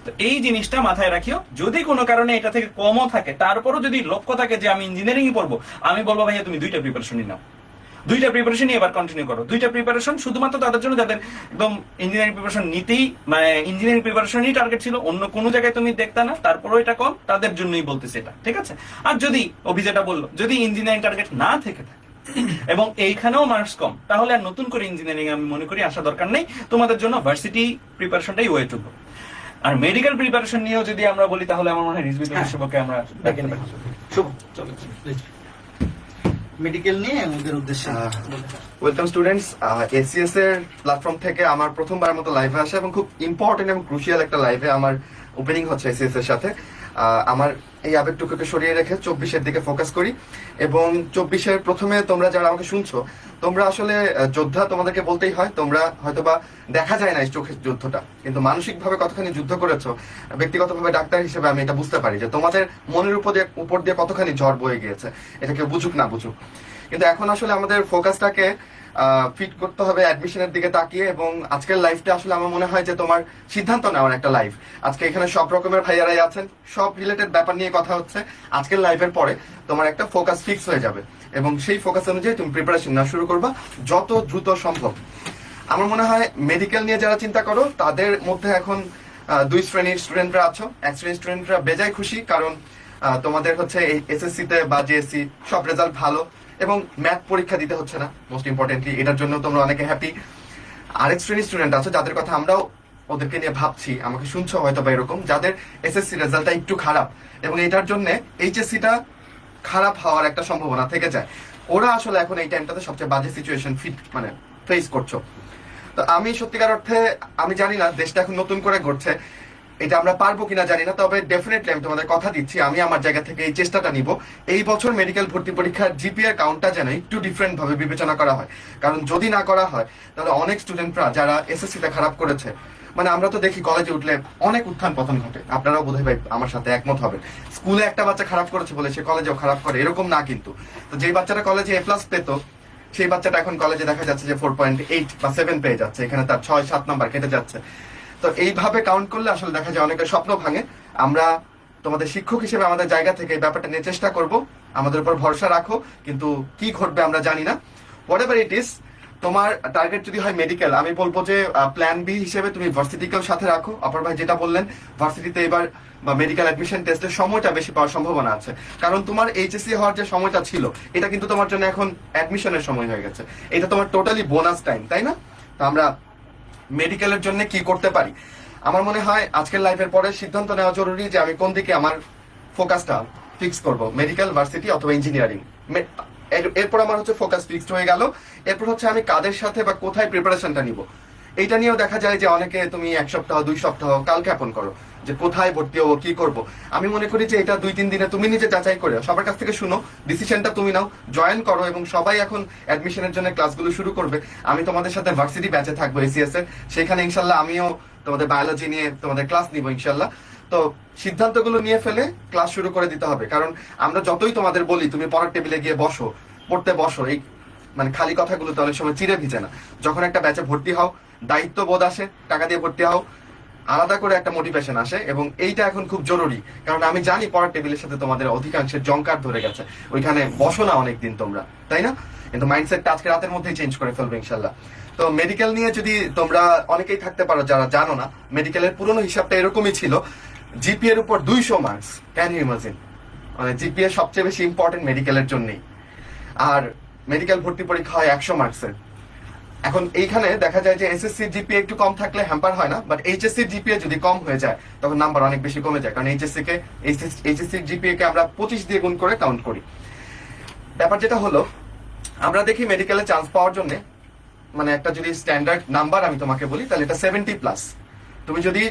তো এই জিনিসটা মাথায় রাখিও। যদি কোনো কারণে এটা থেকে কমও থাকে, তারপরও যদি লক্ষ্য থাকে যে আমি ইঞ্জিনিয়ারিং পড়বো, আমি বলবো ভাইয়া তুমি দুইটা প্রিপারেশনই নাও, দুইটা প্রিপারেশনই এবার কন্টিনিউ করো। দুইটা প্রিপারেশন শুধুমাত্র তাদের জন্য যাদের একদম ইঞ্জিনিয়ারিং প্রিপারেশন নিতেই, মানে ইঞ্জিনিয়ারিং প্রিপারেশনই টার্গেট ছিল, অন্য কোনো জায়গায় তুমি দেখতে না, তারপরও এটা কম, তাদের জন্যই বলতেছি এটা, ঠিক আছে? আর যদি অভিজেটা বললো যদি ইঞ্জিনিয়ারিং টার্গেট না থেকে থাকে এবং এইখানেও মার্কস কম, তাহলে আর নতুন করে ইঞ্জিনিয়ারিং আমি মনে করি আসা দরকার নেই, তোমাদের জন্য ভার্সিটি প্রিপারেশনটাই ওয়ে টু গো। আর মেডিকেল প্রিপারেশন নিয়েও যদি আমরা বলি, তাহলে আমার মনে হয় রিজভি শুভকে আমরা শুভ চলো মেডিকেল নিয়ে আমাদের উদ্দেশ্যে। ওয়েলকাম স্টুডেন্টস, এসিএস এর প্ল্যাটফর্ম থেকে আমার প্রথমবার মতো লাইভে আসা এবং খুব ইম্পর্টেন্ট এবং ক্রুশিয়াল একটা লাইভে আমার ওপেনিং হচ্ছে এসিএস এর সাথে। আমার এই আবেগটুকুকে সরিয়ে রেখে 24-এর দিকে ফোকাস করি। এবং 24-এর প্রথমে তোমরা যারা আমাকে শুনছো, তোমরা আসলে যোদ্ধা, তোমাদেরকে বলতেই হয়। তোমরা হয়তোবা দেখা যায় না এই চোখের যুদ্ধটা, কিন্তু মানসিকভাবে কতখানি যুদ্ধ করেছো, ব্যক্তিগতভাবে ডাক্তার হিসেবে আমি এটা বুঝতে পারি যে তোমাদের মনের উপর দিয়ে কতখানি ঝড় বয়ে গিয়েছে, এটা কেউ বুঝুক না বুঝুক। কিন্তু এখন আসলে আমাদের ফোকাসটাকে ফিট করতে হবে অ্যাডমিশনের দিকে তাকিয়ে। এবং আজকের লাইফটা আসলে আমার মনে হয় যে তোমার সিদ্ধান্ত নেওয়ার একটা লাইফ। আজকে এখানে সব রকমের ভাইয়ারাই আছেন, সব রিলেটেড ব্যাপার নিয়ে কথা হচ্ছে। আজকের লাইফের পরে তোমার একটা ফোকাস ফিক্স হয়ে যাবে এবং সেই ফোকাস অনুযায়ী তুমি প্রিপারেশন নেওয়া শুরু করবা যত দ্রুত সম্ভব। আমার মনে হয় মেডিকেল নিয়ে যারা চিন্তা করো, তাদের মধ্যে এখন দুই শ্রেণীর স্টুডেন্টরা আছো। এক শ্রেণীর স্টুডেন্টরা বেজায় খুশি, কারণ তোমাদের হচ্ছে এই এসএসসি তে বা জিএসসি সব রেজাল্ট ভালো এবং ম্যাথ পরীক্ষা দিতে হচ্ছে না, মোস্ট ইম্পর্টেন্টলি, এটার জন্য তোমরা অনেকে হ্যাপি। আরেক শ্রেণীর স্টুডেন্ট আছে যাদের কথা আমরাও ওদেরকে নিয়ে ভাবছি, আমাকে শুনছো হয়তো বা এরকম, যাদের এসএসসি রেজাল্টটা একটু খারাপ এবং এটার জন্য এইচএসসিটা খারাপ হওয়ার একটা সম্ভাবনা থেকে যায়। ওরা আসলে এখন এই টাইমটাতে সবচেয়ে বাজে সিচুয়েশন ফেস করছো। তো আমি সত্যিকার অর্থে আমি জানি না, দেশটা এখন নতুন করে ঘটছে, এটা আমরা পারবো কিনা জানি না, তবে ডেফিনেটলি আমি তোমাদের কথা দিচ্ছি, আমি আমার জায়গা থেকে এই চেষ্টাটা নিব এই বছর মেডিকেল ভর্তি পরীক্ষার জিপিএ কাউন্টটা যেন একটু ডিফারেন্ট ভাবে বিবেচনা করা হয়। কারণ যদি না করা হয় তাহলে অনেক স্টুডেন্টরা যারা এসএসসিতে খারাপ করেছে, মানে আমরা তো দেখি কলেজে উঠলে অনেক উত্থান পতন ঘটে, আপনারাও বোধহয় ভাই আমার সাথে একমত হবেন। স্কুলে একটা বাচ্চা খারাপ করেছে বলে সে কলেজেও খারাপ করে এরকম না, কিন্তু তো যেই বাচ্চাটা কলেজে এ প্লাস পেতো সেই বাচ্চাটা এখন কলেজে দেখা যাচ্ছে যে 4.8 বা 7 পেয়ে যাচ্ছে, এখানে তার 6-7 নাম্বার কেটে যাচ্ছে। তো এইভাবে কাউন্ট করলে আসলে দেখা যায় অনেকের স্বপ্ন ভাঙে। আমরা তোমাদের শিক্ষক হিসেবে আমাদের জায়গা থেকে এই ব্যাপারটা নিয়ে চেষ্টা করব, আমাদের উপর ভরসা রাখো, কিন্তু কি ঘটবে আমরা জানি না। হোয়াট এভার ইট ইজ, তোমার টার্গেট যদি হয় মেডিকেল, আমি বলবো যে প্ল্যান বি হিসেবে তুমি ভার্সিটিকেও সাথে রাখো। অপর ভাই যেটা বললেন, ভার্সিটিতে এবার বা মেডিকেল অ্যাডমিশন টেস্টের সময়টা বেশি পাওয়ার সম্ভাবনা আছে, কারণ তোমার এইচএসসি হওয়ার যে সময়টা ছিল এটা কিন্তু তোমার জন্য এখন অ্যাডমিশনের সময় হয়ে গেছে, এটা তোমার টোটালি বোনাস টাইম, তাই না? তো আমরা মেডিকেলের জন্য কি করতে পারি, আমার মনে হয় আজকের লাইভের পরে সিদ্ধান্ত নেওয়া জরুরি যে আমি কোন দিকে আমার ফোকাসটা ফিক্স করব, মেডিকেল, ভার্সিটি অথবা ইঞ্জিনিয়ারিং। এরপর আমার হচ্ছে ফোকাস ফিক্সড হয়ে গেল, এরপর হচ্ছে আমি কাদের সাথে বা কোথায় প্রিপারেশনটা নিব। এইটা নিয়েও দেখা যায় যে অনেকে তুমি 1 সপ্তাহ 2 সপ্তাহ কালক্ষেপণ করো যে কোথায় ভর্তি হবো কি করব। আমি মনে করি যে এটা 2-3 দিনে তুমি নিজে যাচাই করে সবার কাছ থেকে শুনো, ডিসিশনটা তুমি নাও, জয়েন করো, এবং সবাই এখন অ্যাডমিশনের জন্য ক্লাসগুলো শুরু করবে। আমি তোমাদের সাথে ভার্সিটি ব্যাচে থাকবো এসিএস এর, সেখানে ইনশাল্লাহ আমিও তোমাদের বায়োলজি নিয়ে তোমাদের ক্লাস নিব ইনশাল্লাহ। তো সিদ্ধান্তগুলো নিয়ে ফেলে ক্লাস শুরু করে দিতে হবে, কারণ আমরা যতই তোমাদের বলি তুমি পড়ার টেবিলে গিয়ে বসো, পড়তে বসো, এই মানে খালি কথাগুলো তো অনেক সময় চিরে ভিজে না। যখন একটা ব্যাচে ভর্তি হও, দায়িত্ব বোধ আসে, টাকা দিয়ে ভর্তি হও, আলাদা করে একটা মোটিভেশন আসে, এবং এইটা এখন খুব জরুরি। কারণ আমি জানি পড়ার টেবিলের সাথে তোমাদের অধিকাংশের জংকার ধরে গেছে, ওইখানে বসো না অনেকদিন তোমরা, তাই না? কিন্তু মাইন্ডসেটটা আজকে রাতের মধ্যেই চেঞ্জ করে ফেলবে ইনশাল্লাহ। তো মেডিকেল নিয়ে যদি তোমরা অনেকেই থাকতে পারো যারা জানো না, মেডিকেলের পুরনো হিসাবটা এরকমই ছিল, জিপিএ এর উপর 200 মার্কস। Can you imagine? মানে জিপিএ সবচেয়ে বেশি ইম্পর্টেন্ট মেডিকেলের জন্যই, আর মেডিকেল ভর্তি পরীক্ষা হয় 100 মার্কসের। এখন এইখানে দেখা যায় যে এসএসসি জিপিএ একটু কম থাকলে হ্যাম্পার হয় না, বাট এইচএসসি জিপিএ যদি কম হয়ে যায় তখন নাম্বার অনেক বেশি কমে যায়, কারণ এইচএসসি জিপিএ কে আমরা 25 দিয়ে গুণ করে কাউন্ট করি। ব্যাপার যেটা হলো, আমরা দেখি মেডিকেলে চান্স পাওয়ার জন্য, মানে একটা যদি স্ট্যান্ডার্ড নাম্বার আমি তোমাকে বলি তাহলে এটা 70+। তুমি যদি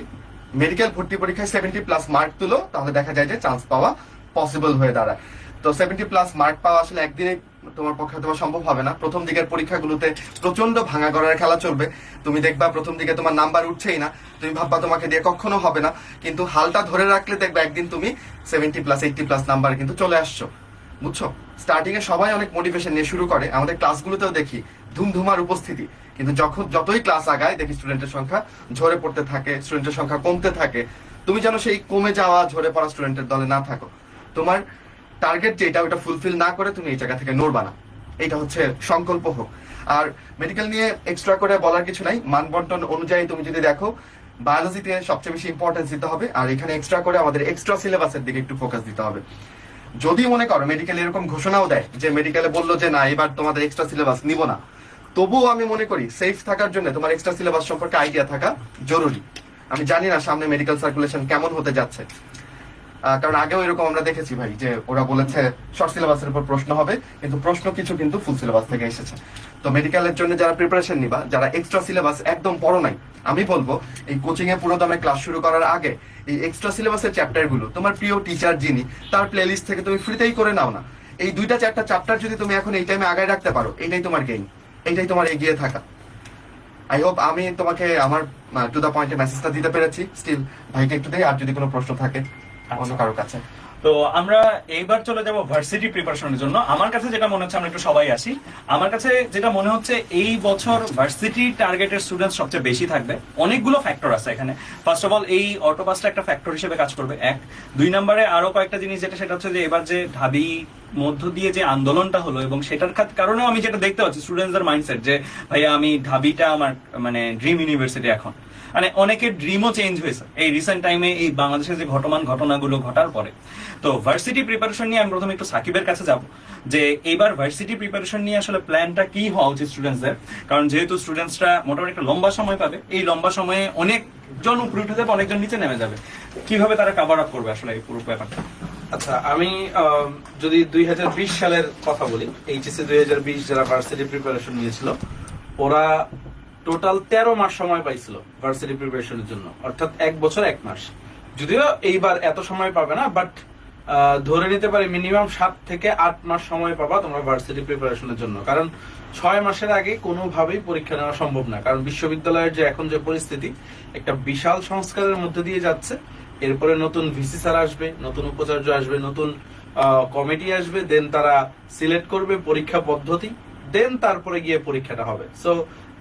মেডিকেল ভর্তি পরীক্ষায় 70+ মার্ক তুলো তাহলে দেখা যায় যে চান্স পাওয়া পসিবল হয়ে দাঁড়ায়। তো 70+ মার্ক পাওয়া আসলে একদিনে তোমার পক্ষে তোমার সম্ভব হবে না। প্রথম দিকের পরীক্ষাগুলোতে প্রচন্ড ভাঙা গড়ার খেলা চলবে, তুমি দেখবা প্রথম দিকে তোমার নাম্বার উঠছেই না, তুমি ভাববা তোমাকে দিয়ে কখনো হবে না, কিন্তু হালটা ধরে রাখলে দেখবা একদিন তুমি 70+, 80+ নাম্বার কিন্তু চলে আসছো, বুঝছো? স্টার্টিং এ সবাই অনেক মোটিভেশন নিয়ে শুরু করে, আমাদের ক্লাসগুলোতেও দেখি ধুমধুমার উপস্থিতি, কিন্তু যতই ক্লাস আগায় দেখি স্টুডেন্টের সংখ্যা ঝরে পড়তে থাকে, স্টুডেন্টের সংখ্যা কমতে থাকে। তুমি যেন সেই কমে যাওয়া ঝরে পড়া স্টুডেন্টের দলে না থাকো। তোমার টার্গেট যেটা ওটা ফুলফিল না করে তুমি এই জায়গা থেকে নড়বা না, এটা হচ্ছে সংকল্প হোক। আর মেডিকেল নিয়ে এক্সট্রা করে বলার কিছু নাই, মানবন্টন অনুযায়ী তুমি যদি দেখো বায়োলজিতে সবচেয়ে বেশি ইম্পর্টেন্স দিতে হবে, আর এখানে এক্সট্রা করে আমাদের এক্সট্রা সিলেবাসের দিকে একটু ফোকাস দিতে হবে। যদি মনে করো মেডিকেল এরকম ঘোষণাও দেয় যে মেডিকেলে বললো যে না এবার তোমাদের এক্সট্রা সিলেবাস নিব না, তবুও আমি মনে করি সেফ থাকার জন্য তোমার এক্সট্রা সিলেবাস সম্পর্কে আইডিয়া থাকা জরুরি। আমি জানি না সামনে মেডিকেল সার্কুলেশন কেমন হতে যাচ্ছে, কারণ আগেও এরকম আমরা দেখেছি ভাই যে ওরা বলেছে শর্ট সিলেবাসের উপর প্রশ্ন হবে, কিন্তু প্রশ্ন কিছু কিন্তু ফুল সিলেবাস থেকে এসেছে। তো মেডিকেলের জন্য যারা প্রিপারেশন নিবা, যারা এক্সট্রা সিলেবাস একদম পড়ো নাই, আমি বলবো এই কোচিং এ পুরো দামে ক্লাস শুরু করার আগে এই এক্সট্রা সিলেবাসের চ্যাপ্টার গুলো তোমার প্রিয় টিচার যিনি তার প্লেলিস্ট থেকে তুমি ফ্রিতেই করে নাও না। এই 2-4টা চ্যাপ্টার যদি তুমি এখন এই টাইমে আগায় রাখতে পারো, এটাই তোমার গেইন, এটাই তোমার এগিয়ে থাকা। আই হোপ আমি তোমাকে আমার টু দা পয়েন্টে মেসেজটা দিতে পেরেছি। স্টিল ভাইকে একটু দেই, আর যদি কোনো প্রশ্ন থাকে অন্য কারোর কাছে। তো আমরা এইবার চলে যাব ভার্সিটি প্রিপারেশনের জন্য। আমার কাছে যেটা মনে হচ্ছে, আমরা একটু সবাই আসি, আমার কাছে যেটা মনে হচ্ছে এই বছর ভার্সিটি টার্গেটের স্টুডেন্ট সবচেয়ে বেশি থাকবে। অনেকগুলো ফ্যাক্টর আছে এখানে। ফার্স্ট অফ অল এই অটোপাসটা একটা ফ্যাক্টর হিসেবে কাজ করবে, 1। 2 নম্বরে আরো কয়েকটা জিনিস যেটা, সেটা হচ্ছে যে এবার যে ঢাবি মধ্য দিয়ে যে আন্দোলনটা হলো, এবং সেটার কারণেও আমি যেটা দেখতে পাচ্ছি স্টুডেন্টসদের মাইন্ডসেট যে ভাইয়া আমি ঢাবিটা আমার মানে ড্রিম ইউনিভার্সিটি এখন। মানে অনেকের ড্রিমও চেঞ্জ হয়েছে এই রিসেন্ট টাইমে, এই বাংলাদেশের যে ঘটনাগুলো ঘটার পরে। তো ভার্সিটি প্রিপারেশন নিয়ে আমি প্রথমে একটু সাকিবের কাছে যাব, যে এইবার ভার্সিটি প্রিপারেশন নিয়ে আসলে প্ল্যানটা কি হওয়া উচিত স্টুডেন্টসদের। কারণ যেহেতু স্টুডেন্টসরা মোটামুটি একটা লম্বা সময় পাবে, এই লম্বা সময়ে অনেকজন উপরে উঠে যাবে, অনেকজন নিচে নেমে যাবে, কিভাবে তারা কাভার আপ করবে আসলে এই পুরো ব্যাপারটা? আচ্ছা, আমি যদি 2020 সালের কথা বলি, এইচএসসি 2020 যারা ভার্সিটি প্রিপারেশন নিয়েছিল, ওরা টোটাল 13 মাস সময় পাইছিল ভার্সিটি প্রিপারেশনের জন্য, অর্থাৎ 1 বছর 1 মাস। যদিও এইবার এত সময় পাবে না, বাট ধরে নিতে পারি মিনিমাম 7 থেকে 8 মাস সময় পাবা তোমরা ভার্সিটি প্রিপারেশনের জন্য। কারণ 6 মাসের আগে কোনোভাবেই পরীক্ষা নেওয়া সম্ভব না, কারণ বিশ্ববিদ্যালয়ের যে এখন যে পরিস্থিতি, একটা বিশাল সংস্কারের মধ্যে দিয়ে যাচ্ছে। এরপরে নতুন ভিসি স্যার আসবে, নতুন উপাচার্য আসবে, নতুন কমিটি আসবে, দেন তারা সিলেক্ট করবে পরীক্ষা পদ্ধতি, দেন তারপরে গিয়ে পরীক্ষাটা হবে। সো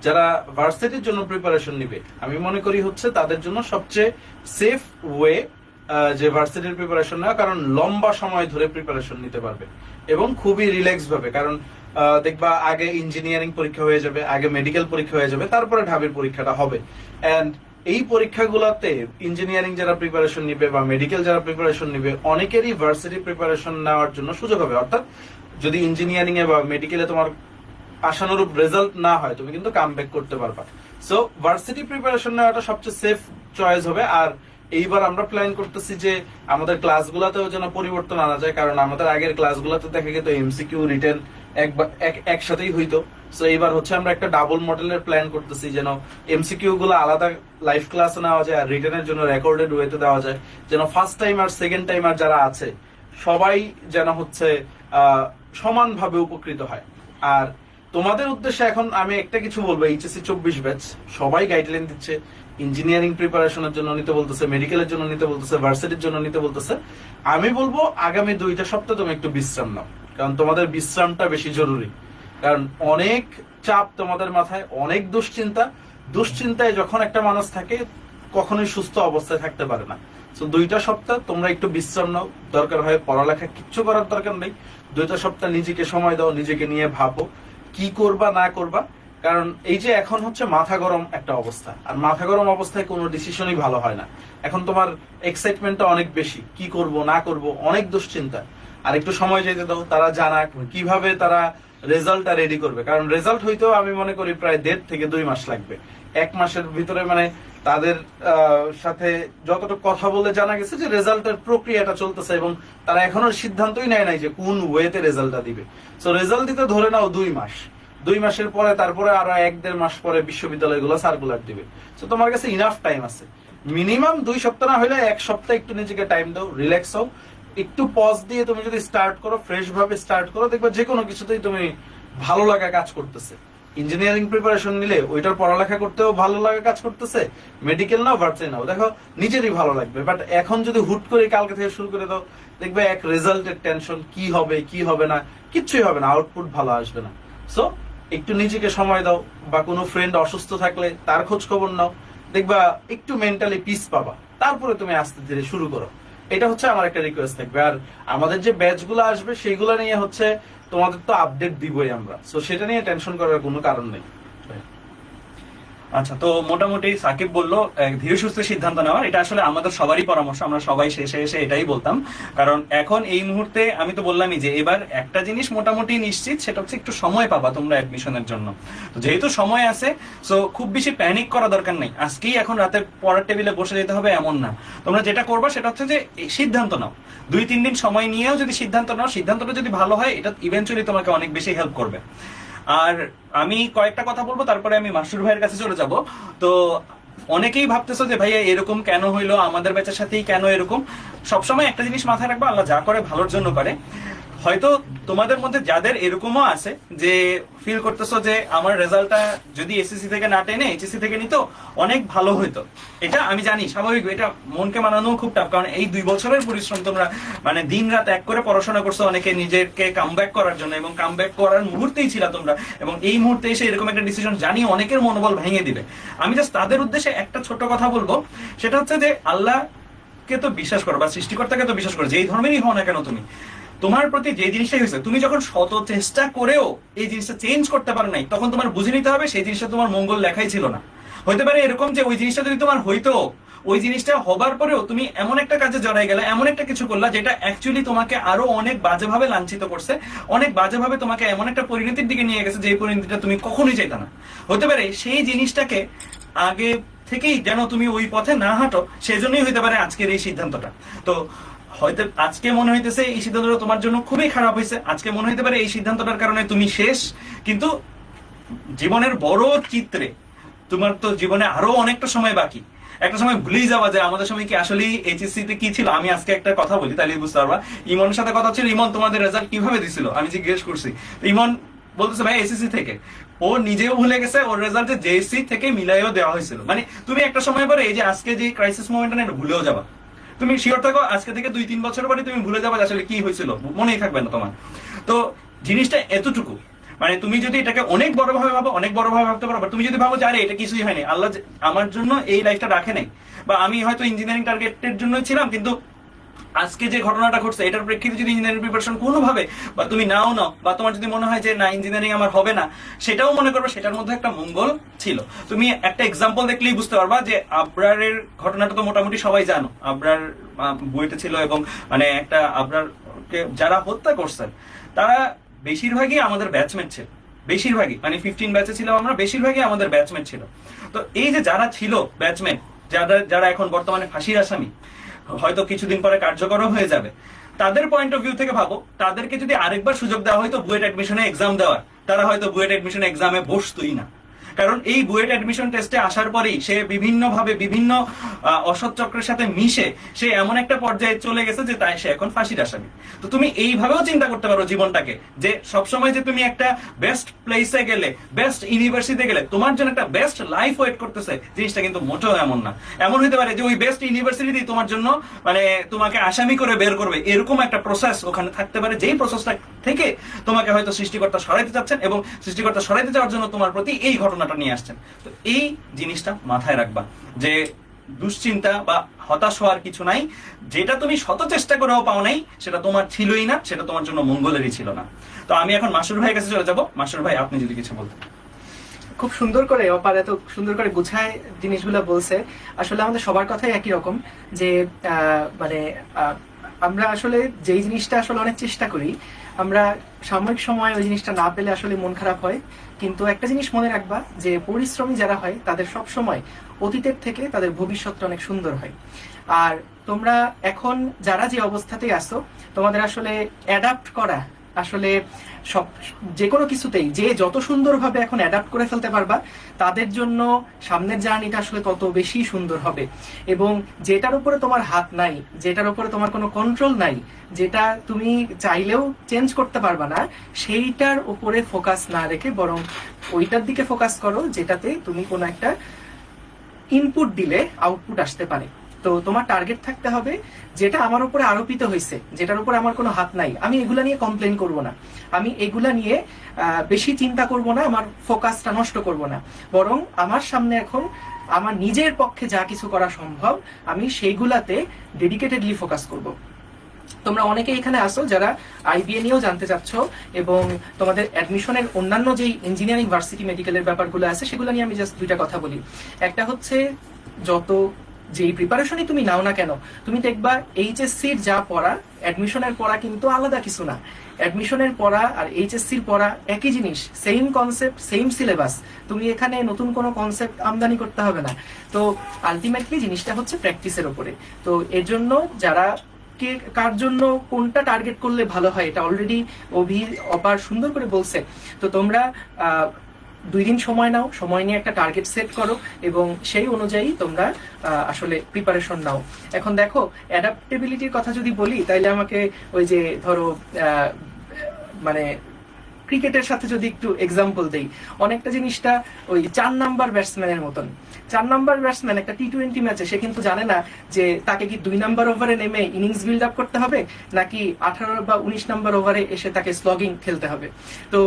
যারা ভার্সিটির জন্য প্রিপারেশন নিবে, আমি মনে করি হচ্ছে তাদের জন্য সবচেয়ে সেফ ওয়ে যে ভার্সিটির প্রিপারেশন নেওয়া, কারণ লম্বা সময় ধরে প্রিপারেশন নিতে পারবে এবং খুবই রিল্যাক্স ভাবে। কারণ দেখবা আগে ইঞ্জিনিয়ারিং পরীক্ষা হয়ে যাবে, আগে মেডিকেল পরীক্ষা হয়ে যাবে, তারপরে ঢাবির পরীক্ষাটা হবে। এন্ড এই পরীক্ষাগুলোতে ইঞ্জিনিয়ারিং যারা প্রিপারেশন নিবে বা মেডিকেল যারা প্রিপারেশন নিবে, অনেকেরই ভার্সিটি প্রিপারেশন নেওয়ার জন্য সুযোগ হবে। অর্থাৎ যদি ইঞ্জিনিয়ারিং এ বা মেডিকেলে তোমার আশানুরূপ রেজাল্ট না হয়, তুমি কিন্তু কাম ব্যাক করতে পারবা। সো ভার্সিটি প্রিপারেশন নেওয়াটা সবচেয়ে সেফ চয়েস হবে। আর এইবার আমরা প্ল্যান করতেছি যে আমাদের ক্লাসগুলোতেও যেন পরিবর্তন আনা যায়, কারণ আমাদের আগের ক্লাসগুলোতে দেখা গেত এমসিকিউ রিটেন একসাথেই হইতো। সো এইবার হচ্ছে আমরা একটা ডাবল মডেলের প্ল্যান করতেছি, যেন এমসিকিউ গুলো আলাদা লাইভ ক্লাসে নেওয়া যায় আর রিটেনের জন্য রেকর্ডেড ওয়েতে দেওয়া যায়, যেন ফার্স্ট টাইম আর সেকেন্ড টাইমার যারা আছে সবাই যেন হচ্ছে সমানভাবে উপকৃত হয়। আর তোমাদের উদ্দেশ্যে এখন আমি একটা কিছু বলবো, এইচএসসি 24 ব্যাচ সবাই গাইডলাইন দিচ্ছে, ইঞ্জিনিয়ারিং প্রিপারেশনের জন্য নিতে বলতেছে, মেডিকেলের জন্য নিতে বলতেছে, ভার্সিটির জন্য নিতে বলতেছে। আমি বলবো আগামী 2টা সপ্তাহ তুমি একটু বিশ্রাম নাও, কারণ তোমাদের বিশ্রামটা বেশি জরুরি। কারণ অনেক চাপ তোমাদের মাথায়, অনেক দুশ্চিন্তায় যখন একটা মানুষ থাকে কখনোই সুস্থ অবস্থায় থাকতে পারে না। তো 2টা সপ্তাহ তোমরা একটু বিশ্রাম নাও, দরকার হয় পড়ালেখা কিচ্ছু করার দরকার নেই, 2টা সপ্তাহ নিজেকে সময় দাও, নিজেকে নিয়ে ভাবো কি করবা না করবা। কারণ এই যে এখন হচ্ছে মাথা গরম একটা অবস্থা, আর মাথা গরম অবস্থায় কোনো ডিসিশনই ভালো হয় না। এখন তোমার এক্সাইটমেন্টটা অনেক বেশি, কি করব না করব, অনেক দুশ্চিন্তা। আর একটু সময় যেতে দাও, তারা জানাক কিভাবে তারা রেজাল্টটা রেডি করবে। কারণ রেজাল্ট হইতেও আমি মনে করি প্রায় 1.5 থেকে 2 মাস লাগবে। 1 মাসের ভিতরে মানে তাদের সাথে যতটুকু কথা বলে জানা গেছে যে রেজাল্টের প্রক্রিয়াটা চলতেছে এবং তারা এখনো সিদ্ধান্তই নেয় নাই যে কোন ওয়েতে রেজাল্টটা দিবে। সো রেজাল্ট দিতে ধরে নাও 2 মাস, 2 মাসের পরে তারপরে আরো 1-1.5 মাস পরে বিশ্ববিদ্যালয়গুলো সার্কুলার দিবে। তো তোমার কাছে ইনাফ টাইম আছে, মিনিমাম 2 সপ্তাহ না হলে 1 সপ্তাহ একটু নিজেকে টাইম দাও, রিল্যাক্স হও, একটু পজ দিয়ে তুমি যদি স্টার্ট করো, ফ্রেশ ভাবে স্টার্ট করো, দেখবে যে কোনো কিছুতেই তুমি ভালো লাগা কাজ করতেছে। ইঞ্জিনিয়ারিং প্রিপারেশন নিলে ওইটার পড়ালেখা করতেও ভালো লাগা কাজ করতেছে, মেডিকেল নাও ভার্সিটি নাও, দেখো নিজেরই ভালো লাগবে। বাট এখন যদি হুট করে কালকে থেকে শুরু করে দাও, দেখবে এক রেজাল্টের টেনশন, কি হবে কি হবে না, কিচ্ছুই হবে না, আউটপুট ভালো আসবে না। সো একটু নিজেকে সময় দাও, বা কোনো ফ্রেন্ড অসুস্থ থাকলে তার খোঁজ খবর নাও, দেখবা একটু মেন্টালি পিস পাবা, তারপরে তুমি আস্তে ধীরে শুরু করো। এটা হচ্ছে আমার একটা রিকোয়েস্ট থাকবে। আর আমাদের যে ব্যাচগুলো আসবে সেইগুলো নিয়ে হচ্ছে তোমাদের তো আপডেট দিবই আমরা, সো সেটা নিয়ে টেনশন করার কোনো কারণ নেই। আচ্ছা, তো মোটামুটি সাকিব বললো ধীরে সুস্থ সিদ্ধান্ত নেওয়ার, এটা আসলে আমাদের সবারই পরামর্শ, আমরা সবাই শেষে এসে এটাই বলতাম। কারণ এখন এই মুহূর্তে আমি তো বললামই যে এবার একটা জিনিস মোটামুটি নিশ্চিত, সেটা হচ্ছে একটু সময় পাবা তোমরা অ্যাডমিশনের জন্য। তো যেহেতু সময় আছে, সো খুব বেশি প্যানিক করা দরকার নেই, আজকেই এখন রাতে পড়ার টেবিলে বসে যেতে হবে এমন না। তোমরা যেটা করবা সেটা হচ্ছে যে সিদ্ধান্ত নাও, 2-3 দিন সময় নিয়েও যদি সিদ্ধান্ত নাও, সিদ্ধান্তটা যদি ভালো হয়, এটা ইভেন্চুয়ালি তোমাকে অনেক বেশি হেল্প করবে। আর আমি কয়েকটা কথা বলবো, তারপরে আমি মাসুর ভাইয়ের কাছে চলে যাব। তো অনেকেই ভাবতেছো যে ভাইয়া এরকম কেন হইলো, আমাদের ব্যাচের সাথেই কেন এরকম। সবসময় একটা জিনিস মাথায় রাখবো, আল্লাহ যা করে ভালোর জন্য করে। হয়তো তোমাদের মধ্যে যাদের এরকমও আছে যে ফিল করতেছো যে আমার রেজাল্টটা যদি এসএসসি থেকে না টেনে এইচএসসি থেকে নিত অনেক ভালো হইতো, এটা আমি জানি স্বাভাবিক, এটা মনকে মানানো খুব টাফ। কারণ এই 2 বছরের পরিশ্রম তোমরা মানে দিন রাত এক করে পড়াশোনা করছো, অনেকে নিজেকে কামব্যাক করার জন্য, এবং কামব্যাক করার মুহূর্তেই ছিল তোমরা, এবং এই মুহূর্তে এসে এরকম একটা ডিসিশন জানি অনেকের মনোবল ভেঙে দিবে। আমি জাস্ট তাদের উদ্দেশ্যে একটা ছোট কথা বলবো, সেটা হচ্ছে যে আল্লাহকে তো বিশ্বাস করো, বা সৃষ্টিকর্তাকে তো বিশ্বাস করো, যেই ধর্মেরই হও না কেন তুমি, তোমার প্রতি যে জিনিসটাই হয়েছে, তুমি যখন শত চেষ্টা করেও এই জিনিসটা চেঞ্জ করতে পারো নাই, তখন তোমার বুঝে নিতে হবে সেই জিনিসটা তোমার মঙ্গল লেখাই ছিল না। হইতে পারে এরকম যে ওই জিনিসটা যদি তোমার হইতো, ওই জিনিসটা হবার পরেও তুমি এমন একটা কাজে জড়াই গেলে, এমন একটা কিছু করলা যেটা অ্যাকচুয়ালি তোমাকে আরো অনেক বাজেভাবে লাঞ্ছিত করছে, অনেক বাজেভাবে তোমাকে এমন একটা পরিণতির দিকে নিয়ে গেছে যে পরিণতিটা তুমি কখনোই চাইতা না। হতে পারে সেই জিনিসটাকে আগে থেকেই যেন তুমি ওই পথে না হাঁটো, সেজন্যই হইতে পারে আজকের এই সিদ্ধান্তটা। তো হয়তো আজকে মনে হইতেছে এই সিদ্ধান্তটা তোমার জন্য খুবই খারাপ হয়েছে, আজকে মনে হইতে পারে এই সিদ্ধান্তটার কারণে তুমি শেষ, কিন্তু জীবনের বড় চিত্রে তোমার তো জীবনে আরো অনেকটা সময় বাকি। একটা সময় ভুলেই যাওয়া যায় আমাদের সময় কি আসলে এইচএসসি তে কি ছিল। আমি আজকে একটা কথা বলি তাহলে বুঝতে পারবা। ইমনের সাথে কথা ছিল, ইমন তোমাদের রেজাল্ট কিভাবে দিছিল আমি জিজ্ঞেস করছি, ইমন বলতেছে ভাই এসএসসি থেকে। ও নিজেও ভুলে গেছে, ওর রেজাল্ট জেএসসি থেকে মিলাইও দেওয়া হয়েছিল। মানে তুমি একটা সময় পরে এই যে আজকে যে ক্রাইসিস মোমেন্টটা না ভুলেও যাবা। তুমি শিওর থাকো আজকে থেকে 2-3 বছর পরে তুমি ভুলে যাবে আসলে কি হয়েছিল, মনেই থাকবে না তোমার। তো জিনিসটা এতটুকু, মানে তুমি যদি এটাকে অনেক বড় ভাবে ভাবো, অনেক বড় ভাবে ভাবতে পারো। তুমি যদি ভাবো যে আরে এটা কিছুই হয়নি, আল্লাহ আমার জন্য এই লাইফটা রাখে নাই, বা আমি হয়তো ইঞ্জিনিয়ারিং টার্গেটের জন্যই ছিলাম, কিন্তু আজকে যে ঘটনাটা ঘটছে এটার প্রেক্ষিতে যদি ইঞ্জিনিয়ারিং প্রিপারেশন কোনোভাবে বা তুমি নাও বা তোমার যদি মনে হয় যে না ইঞ্জিনিয়ারিং আমার হবে না, সেটাও মনে করবে সেটার মধ্যে একটা মঙ্গল ছিল। তুমি একটা এক্সাম্পল দেখলেই বুঝতে পারবা যে আবরারের ঘটনাটা তো মোটামুটি সবাই জানো, আবরার বইতে ছিল, এবং মানে একটা আবরারকে যারা হত্যা করছেন তারা বেশিরভাগই আমাদের ব্যাচমেট ছিল, বেশিরভাগই মানে 15 ব্যাচে ছিল আমরা, বেশিরভাগই আমাদের ব্যাচমেট ছিল। তো এই যে যারা ছিল ব্যাচমেট, যারা এখন বর্তমানে ফাঁসির আসামি, হয়তো কিছুদিন পরে কার্যকরও হয়ে যাবে, তাদের পয়েন্ট অফ ভিউ থেকে ভাবো, তাদেরকে যদি আরেকবার সুযোগ দেওয়া হয়তো বুয়েট অ্যাডমিশনে এক্সাম দেওয়ার, তারা হয়তো বুয়েট অ্যাডমিশন এক্সামে বসতোই না। কারণ এই বুয়েট অ্যাডমিশন টেস্টে আসার পরেই সে বিভিন্নভাবে বিভিন্ন অসৎ চক্রের সাথে মিশে সে এমন একটা পর্যায়ে চলে গেছে যে তাই সে এখন ফাঁসির আসামি। তো তুমি এইভাবেও চিন্তা করতে পারো জীবনটাকে, যে সবসময় যে তুমি একটা বেস্ট প্লেসে গেলে, বেস্ট ইউনিভার্সিটিতে গেলে তোমার জন্য একটা বেস্ট লাইফ ওয়েট করতেছে, জিনিসটা কিন্তু মোটেও এমন না। এমন হতে পারে যে ওই বেস্ট ইউনিভার্সিটিতেই তোমার জন্য মানে তোমাকে আসামি করে বের করবে, এরকম একটা প্রসেস ওখানে থাকতে পারে, যেই প্রসেসটা থেকে তোমাকে হয়তো সৃষ্টিকর্তা সরাইতে চাচ্ছেন, এবং সৃষ্টিকর্তা সরাইতে যাওয়ার জন্য তোমার প্রতি এই ঘটনাটা নিয়ে আসছেন। তো এই জিনিসটা মাথায় রাখবা যে দুশ্চিন্তা বা হতাশ হওয়ার কিছু নাই। যেটা তুমি শত চেষ্টা করেও পাও নাই সেটা তোমার ছিলই না, সেটা তোমার জন্য মঙ্গলেরই ছিল না। তো আমি এখন মাসুর ভাইয়ের কাছে চলে যাবো। মাসুর ভাই আপনি যদি কিছু বলতেন। খুব সুন্দর করে অপার এত সুন্দর করে গুছায় জিনিসগুলো বলছে। আসলে আমাদের সবার কথাই একই রকম, যে মানে আমরা আসলে যেই জিনিসটা আসলে অনেক চেষ্টা করি, আমরা সাময়িক সময় ওই জিনিসটা না পেলে আসলে মন খারাপ হয়। কিন্তু একটা জিনিস মনে রাখবা, যে পরিশ্রমী যারা হয় তাদের সব সময় অতীতের থেকে তাদের ভবিষ্যৎটা অনেক সুন্দর হয়। আর তোমরা এখন যারা যে অবস্থাতেই আসো, তোমাদের আসলে অ্যাডাপ্ট করা আসলে সব যে কোনো কিছুতেই যে যত সুন্দরভাবে এখন অ্যাডাপ্ট করে ফেলতে পারবা, তাদের জন্য সামনের জার্নিটা আসলে তত বেশি সুন্দর হবে। এবং যেটার উপরে তোমার হাত নাই, যেটার উপরে তোমার কোনো কন্ট্রোল নাই, যেটা তুমি চাইলেও চেঞ্জ করতে পারবা না, সেইটার উপরে ফোকাস না রেখে বরং ওইটার দিকে ফোকাস করো যেটাতে তুমি কোনো একটা ইনপুট দিলে আউটপুট আসতে পারে। তো তোমার টার্গেট থাকতে হবে যেটা আমার উপরে আরোপিত হয়েছে, যেটার উপরে আমার কোনো হাত নাই, আমি এগুলা নিয়ে কমপ্লেন করব না, আমি এগুলা নিয়ে বেশি চিন্তা করব না, আমার ফোকাসটা নষ্ট করব না, বরং আমার সামনে এখন আমার নিজের পক্ষে যা কিছু করা সম্ভব আমি সেইগুলাতে ডেডিকেটেডলি ফোকাস করব। তোমরা অনেকে এখানে আসো যারা আইবিএ নিয়েও জানতে চাচ্ছ, এবং তোমাদের অ্যাডমিশনের অন্যান্য যেই ইঞ্জিনিয়ারিং ভার্সিটি মেডিকেলের ব্যাপারগুলো আছে সেগুলো নিয়ে আমি জাস্ট দুইটা কথা বলি। একটা হচ্ছে, যত যেই প্রিপারেশনই তুমি নাও না কেন, তুমি দেখবা এইচএসসির যা পড়া অ্যাডমিশনের পড়া কিন্তু আলাদা কিছু না। অ্যাডমিশনের পড়া আর এইচএসসির পড়া একই জিনিস, সেম কনসেপ্ট, সেম সিলেবাস। তুমি এখানে নতুন কোনো কনসেপ্ট আমদানি করতে হবে না। তো আলটিমেটলি জিনিসটা হচ্ছে প্র্যাকটিসের উপরে। তো এর জন্য যারা কার জন্য কোনটা টার্গেট করলে ভালো হয় এটা অলরেডি অপার সুন্দর করে বলছে। তো তোমরা 2 দিন সময় নাও, সময় নিয়ে একটা টার্গেট সেট করো এবং সেই অনুযায়ী তোমরা আসলে প্রিপারেশন নাও। এখন দেখো, অ্যাডাপ্টেবিলিটির কথা যদি বলি, তাইলে আমাকে ওই যে ধরো মানে ক্রিকেটের সাথে যদি একটু এক্সাম্পল দেই, অনেকটা জিনিসটা ওই 4 নাম্বার ব্যাটসম্যানের মতন। 4 নাম্বার ব্যাটসম্যান একটা টি-20 ম্যাচে সে কিন্তু জানে না যে তাকে কি 2 নাম্বার ওভারে নেমে ইনিংস বিল্ড আপ করতে হবে, নাকি 18 বা 19 নাম্বার ওভারে এসে তাকে স্লগিং খেলতে হবে। তো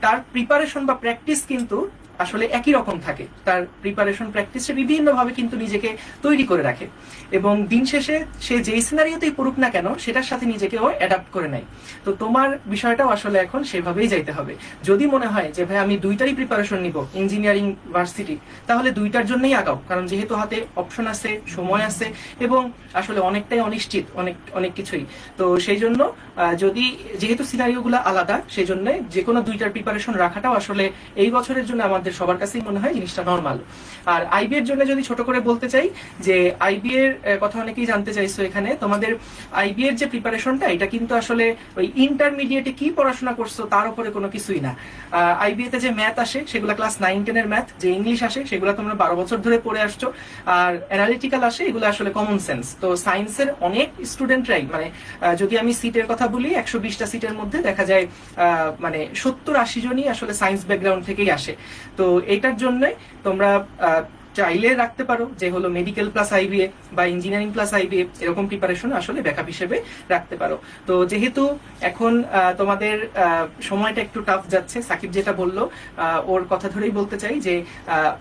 তার প্রিপারেশন বা প্র্যাকটিস কিন্তু আসলে একই রকম থাকে। তার প্রিপারেশন প্র্যাকটিসে বিভিন্নভাবে কিন্তু নিজেকে তৈরি করে রাখে, এবং দিন শেষে সে যেই সিনারিওতেই পড়ুক না কেন সেটার সাথে নিজেকে ও অ্যাডাপ্ট করে নেয়। তো তোমার বিষয়টাও আসলে এখন সেভাবেই যাইতে হবে। যদি মনে হয় যে ভাই আমি 2টারই প্রিপারেশন নিব ইঞ্জিনিয়ারিং ভার্সিটি, তাহলে 2টার জন্যই আগাও, কারণ যেহেতু হাতে অপশন আছে, সময় আছে, এবং আসলে অনেকটাই অনিশ্চিত অনেক কিছুই। তো সেই জন্য যেহেতু সিনারিওগুলো আলাদা, সেই জন্য যে কোনো 2টার প্রিপারেশন রাখাটাও আসলে এই বছরের জন্য আমাদের আমাদের সবার কাছেই মনে হয় জিনিসটা নর্মাল। আর আইবি এর জন্য যদি ছোট করে বলতে চাই যে আইবি এর কথা অনেকেই জানতে চাইছো এখানে, তোমাদের আইবি এর যে প্রিপারেশনটা এটা কিন্তু আসলে ওই ইন্টারমিডিয়েটে কি পড়াশোনা করছো তার উপরে কোনো কিছুই না। আইবিএ তে যে ম্যাথ আসে সেগুলো ক্লাস 9-10 এর ম্যাথ, যে ইংলিশ আসে সেগুলো তোমরা 12 বছর ধরে পড়ে আসছো, আর অ্যানালিটিক্যাল আসে এগুলো আসলে কমন সেন্স। তো সায়েন্সের অনেক স্টুডেন্টরাই মানে যদি আমি সিটের কথা বলি 120টা সিটের মধ্যে দেখা যায় মানে 70-80 জনই আসলে সায়েন্স ব্যাকগ্রাউন্ড থেকেই আসে। তো এটার জন্য তোমরা চাইলে রাখতে পারো যে হলো মেডিকেল প্লাস আইবিএ বা ইঞ্জিনিয়ারিং প্লাস আইবিএ, এরকম প্রিপারেশন আসলে ব্যাকআপ হিসেবে রাখতে পারো। তো যেহেতু এখন তোমাদের সময়টা একটু টাফ যাচ্ছে, সাকিব যেটা বললো ওর কথা ধরেই বলতে চাই যে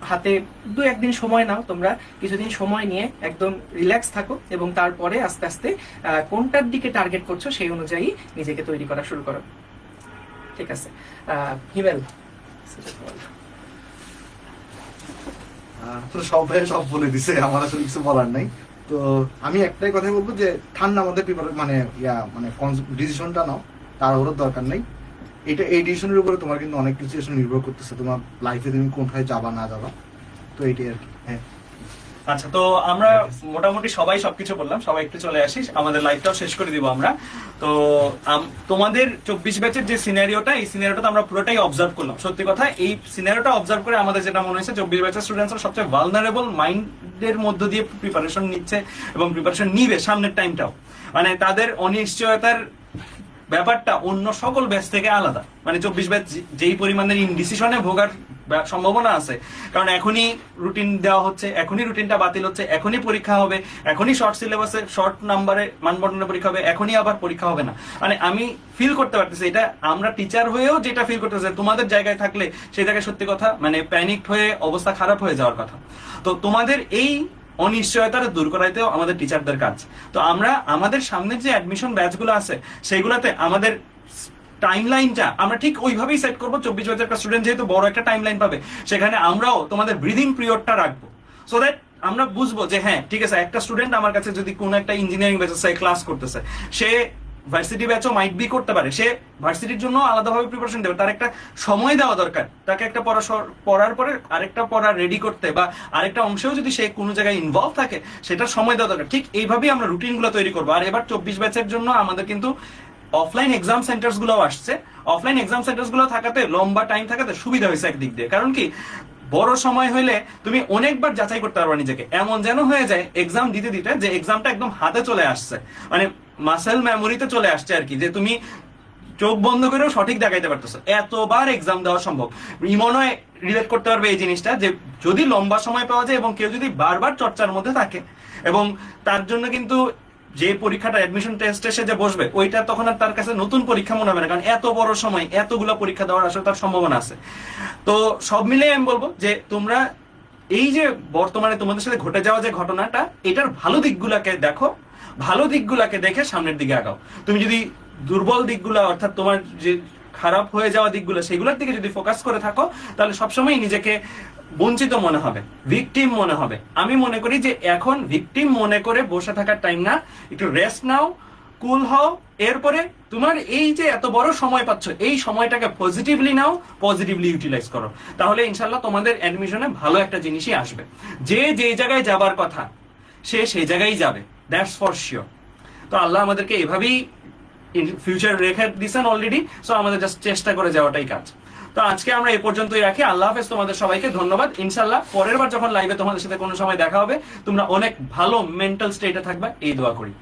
হাতে 2-1 দিন সময় নাও, তোমরা কিছুদিন সময় নিয়ে একদম রিল্যাক্স থাকো এবং তারপরে আস্তে আস্তে কোনটার দিকে টার্গেট করছো সেই অনুযায়ী নিজেকে তৈরি করা শুরু করো। ঠিক আছে, হিমেল। তো সব বলে দিছে, আমার আসলে কিছু বলার নাই। তো আমি একটাই কথাই বলবো যে ঠান্ডা আমাদের মানে ডিসিশনটা নাও, তার ওর দরকার নেই। এই ডিসিশনের উপরে তোমার কিন্তু অনেক কিছু নির্ভর করতেছে, তোমার লাইফে তুমি কোনটায় যাবা না যাবা। তো এইটাই আর কি। হ্যাঁ, আচ্ছা, তো আমরা মোটামুটি সবাই সবকিছু বললাম, সবাই একটু চলে আসি, আমাদের লাইভটাও শেষ করে দিব আমরা। তো তোমাদের 24 ব্যাচের যে সিনারিওটা, এই সিনারিওটা আমরা পুরোটাই অবজার্ভ করলাম। সত্যি কথা, এই সিনারিওটা অবজার্ভ করে আমাদের যেটা মনে হয়েছে 24 ব্যাচের স্টুডেন্টসরা সবচেয়ে ভালনারেবল মাইন্ডের মধ্য দিয়ে প্রিপারেশন নিচ্ছে এবং প্রিপারেশন নিবে সামনের টাইমটাও। মানে তাদের অনিশ্চয়তার ব্যাপারটা অন্য সকল ব্যাচ থেকে আলাদা। মানে 24 ব্যাচ যেই পরিমাণের ইনডিসিশনে ভোগার সম্ভাবনা আছে, কারণ এখনই রুটিন দেওয়া হচ্ছে, এখনই রুটিনটা বাতিল হচ্ছে, এখনই পরীক্ষা হবে, এখনই শর্ট সিলেবাসে শর্ট নাম্বারে মানবন্টনের পরীক্ষা হবে, এখনই আবার পরীক্ষা হবে না। মানে আমি ফিল করতে পারতেছি, এটা আমরা টিচার হয়েও যেটা ফিল করতেছি, তোমাদের জায়গায় থাকলে সেই জায়গায় সত্যি কথা মানে প্যানিকড হয়ে অবস্থা খারাপ হয়ে যাওয়ার কথা। তো তোমাদের এই অনিশ্চয়তাটা দূর করাইতেও আমাদের টিচারদের কাজ। তো আমরা আমাদের সামনের যে অ্যাডমিশন ব্যাচগুলো আছে সেগুলোতে আমাদের টাইমলাইনটা আমরা ঠিক ওইভাবেই সেট করবো। 24 ব্যাচের একটা স্টুডেন্ট যেহেতু বড় একটা টাইমলাইন পাবে, সেখানে আমরাও তোমাদের ব্রিদিং পিরিয়ডটা রাখবো, সো দ্যাট আমরা বুঝবো যে হ্যাঁ ঠিক আছে, একটা স্টুডেন্ট আমার কাছে যদি কোনো একটা ইঞ্জিনিয়ারিং ব্যাচে ক্লাস করতেছে, সে ভার্সিটি ব্যাচও মাইট বি করতে পারে, সে ভার্সিটির জন্য আলাদাভাবে প্রিপারেশন দেবে, তার একটা সময় দেওয়া দরকার, তাকে একটা পড়ার পরে আরেকটা পড়া রেডি করতে বা আরেকটা অংশেও যদি সে কোনো জায়গায় ইনভলভ থাকে সেটা সময় দেওয়া দরকার। ঠিক এইভাবেই আমরা রুটিনগুলো তৈরি করবো। আর এবার 24 ব্যাচের জন্য আমাদের কিন্তু অফলাইন এক্সাম সেন্টার্স গুলো আসছে। অফলাইন এক্সাম সেন্টার্স গুলো থাকাতে, লম্বা টাইম থাকাতে সুবিধা হয়েছে একদিক দিয়ে। কারণ কি, বড় সময় হইলে তুমি অনেকবার যাচাই করতে পারবে নিজেকে। এমন যেন হয়ে যায় এক্সাম দিতে দিতে যে এক্সামটা একদম হাতে চলে আসছে, মানে মাসেল মেমোরিতে চলে আসছে আর কি, যে তুমি চোখ বন্ধ করেও সঠিক দেখাইতে পারতেছো। এতবার এক্সাম দেওয়া সম্ভব। মনে হয় রিলেট করতে পারবে এই জিনিসটা, যে যদি লম্বা সময় পাওয়া যায় এবং কেউ যদি বারবার চর্চার মধ্যে থাকে, এবং তার জন্য কিন্তু যে পরীক্ষাটা অ্যাডমিশন টেস্টে সে যে বসবে ওইটা তখন আর তার কাছে নতুন পরীক্ষা মনে হবে না, কারণ এত বড় সময় এতগুলো পরীক্ষা দেওয়ার আসলে তার সম্ভাবনা আছে। তো সব মিলে আমি বলবো যে তোমরা এই যে বর্তমানে তোমাদের সাথে ঘটে যাওয়া যে ঘটনাটা, এটার ভালো দিকগুলাকে দেখো, ভালো দিকগুলাকে দেখে সামনের দিকে আগাও। তুমি যদি দুর্বল দিকগুলা, অর্থাৎ তোমার যে খারাপ হয়ে যাওয়া দিকগুলো, সেগুলোর দিকে যদি ফোকাস করে থাকো, তাহলে সবসময় নিজেকে বঞ্চিত মনে হবে, ভিকটিম মনে হবে। আমি মনে করি যে এখন ভিকটিম মনে করে বসে থাকার টাইম না, একটু রেস্ট নাও, কুল হও, এরপরে তোমার এই যে এত বড় সময় পাচ্ছ, এই সময়টাকে পজিটিভলি নাও, পজিটিভলি ইউটিলাইজ করো, তাহলে ইনশাল্লাহ তোমাদের অ্যাডমিশনে ভালো একটা জিনিসই আসবে। যে জায়গায় যাবার কথা সে সেই জায়গায় যাবে, দ্যাটস ফর শিওর। তো আল্লাহ আমাদেরকে এভাবেই ফিউচার রেখে দিয়েছেন অলরেডি, সো আমাদের জাস্ট চেষ্টা করে যাওয়াটাই কাজ। তো আজকে আমরা এই পর্যন্তই রাখি। আল্লাহ হাফেজ, তোমাদের সবাইকে ধন্যবাদ। ইনশাল্লাহ পরের বার যখন লাইভে তোমাদের সাথে কোনো সময় দেখা হবে, তোমরা অনেক ভালো মেন্টাল স্টেটে থাকবে, এই দোয়া করি।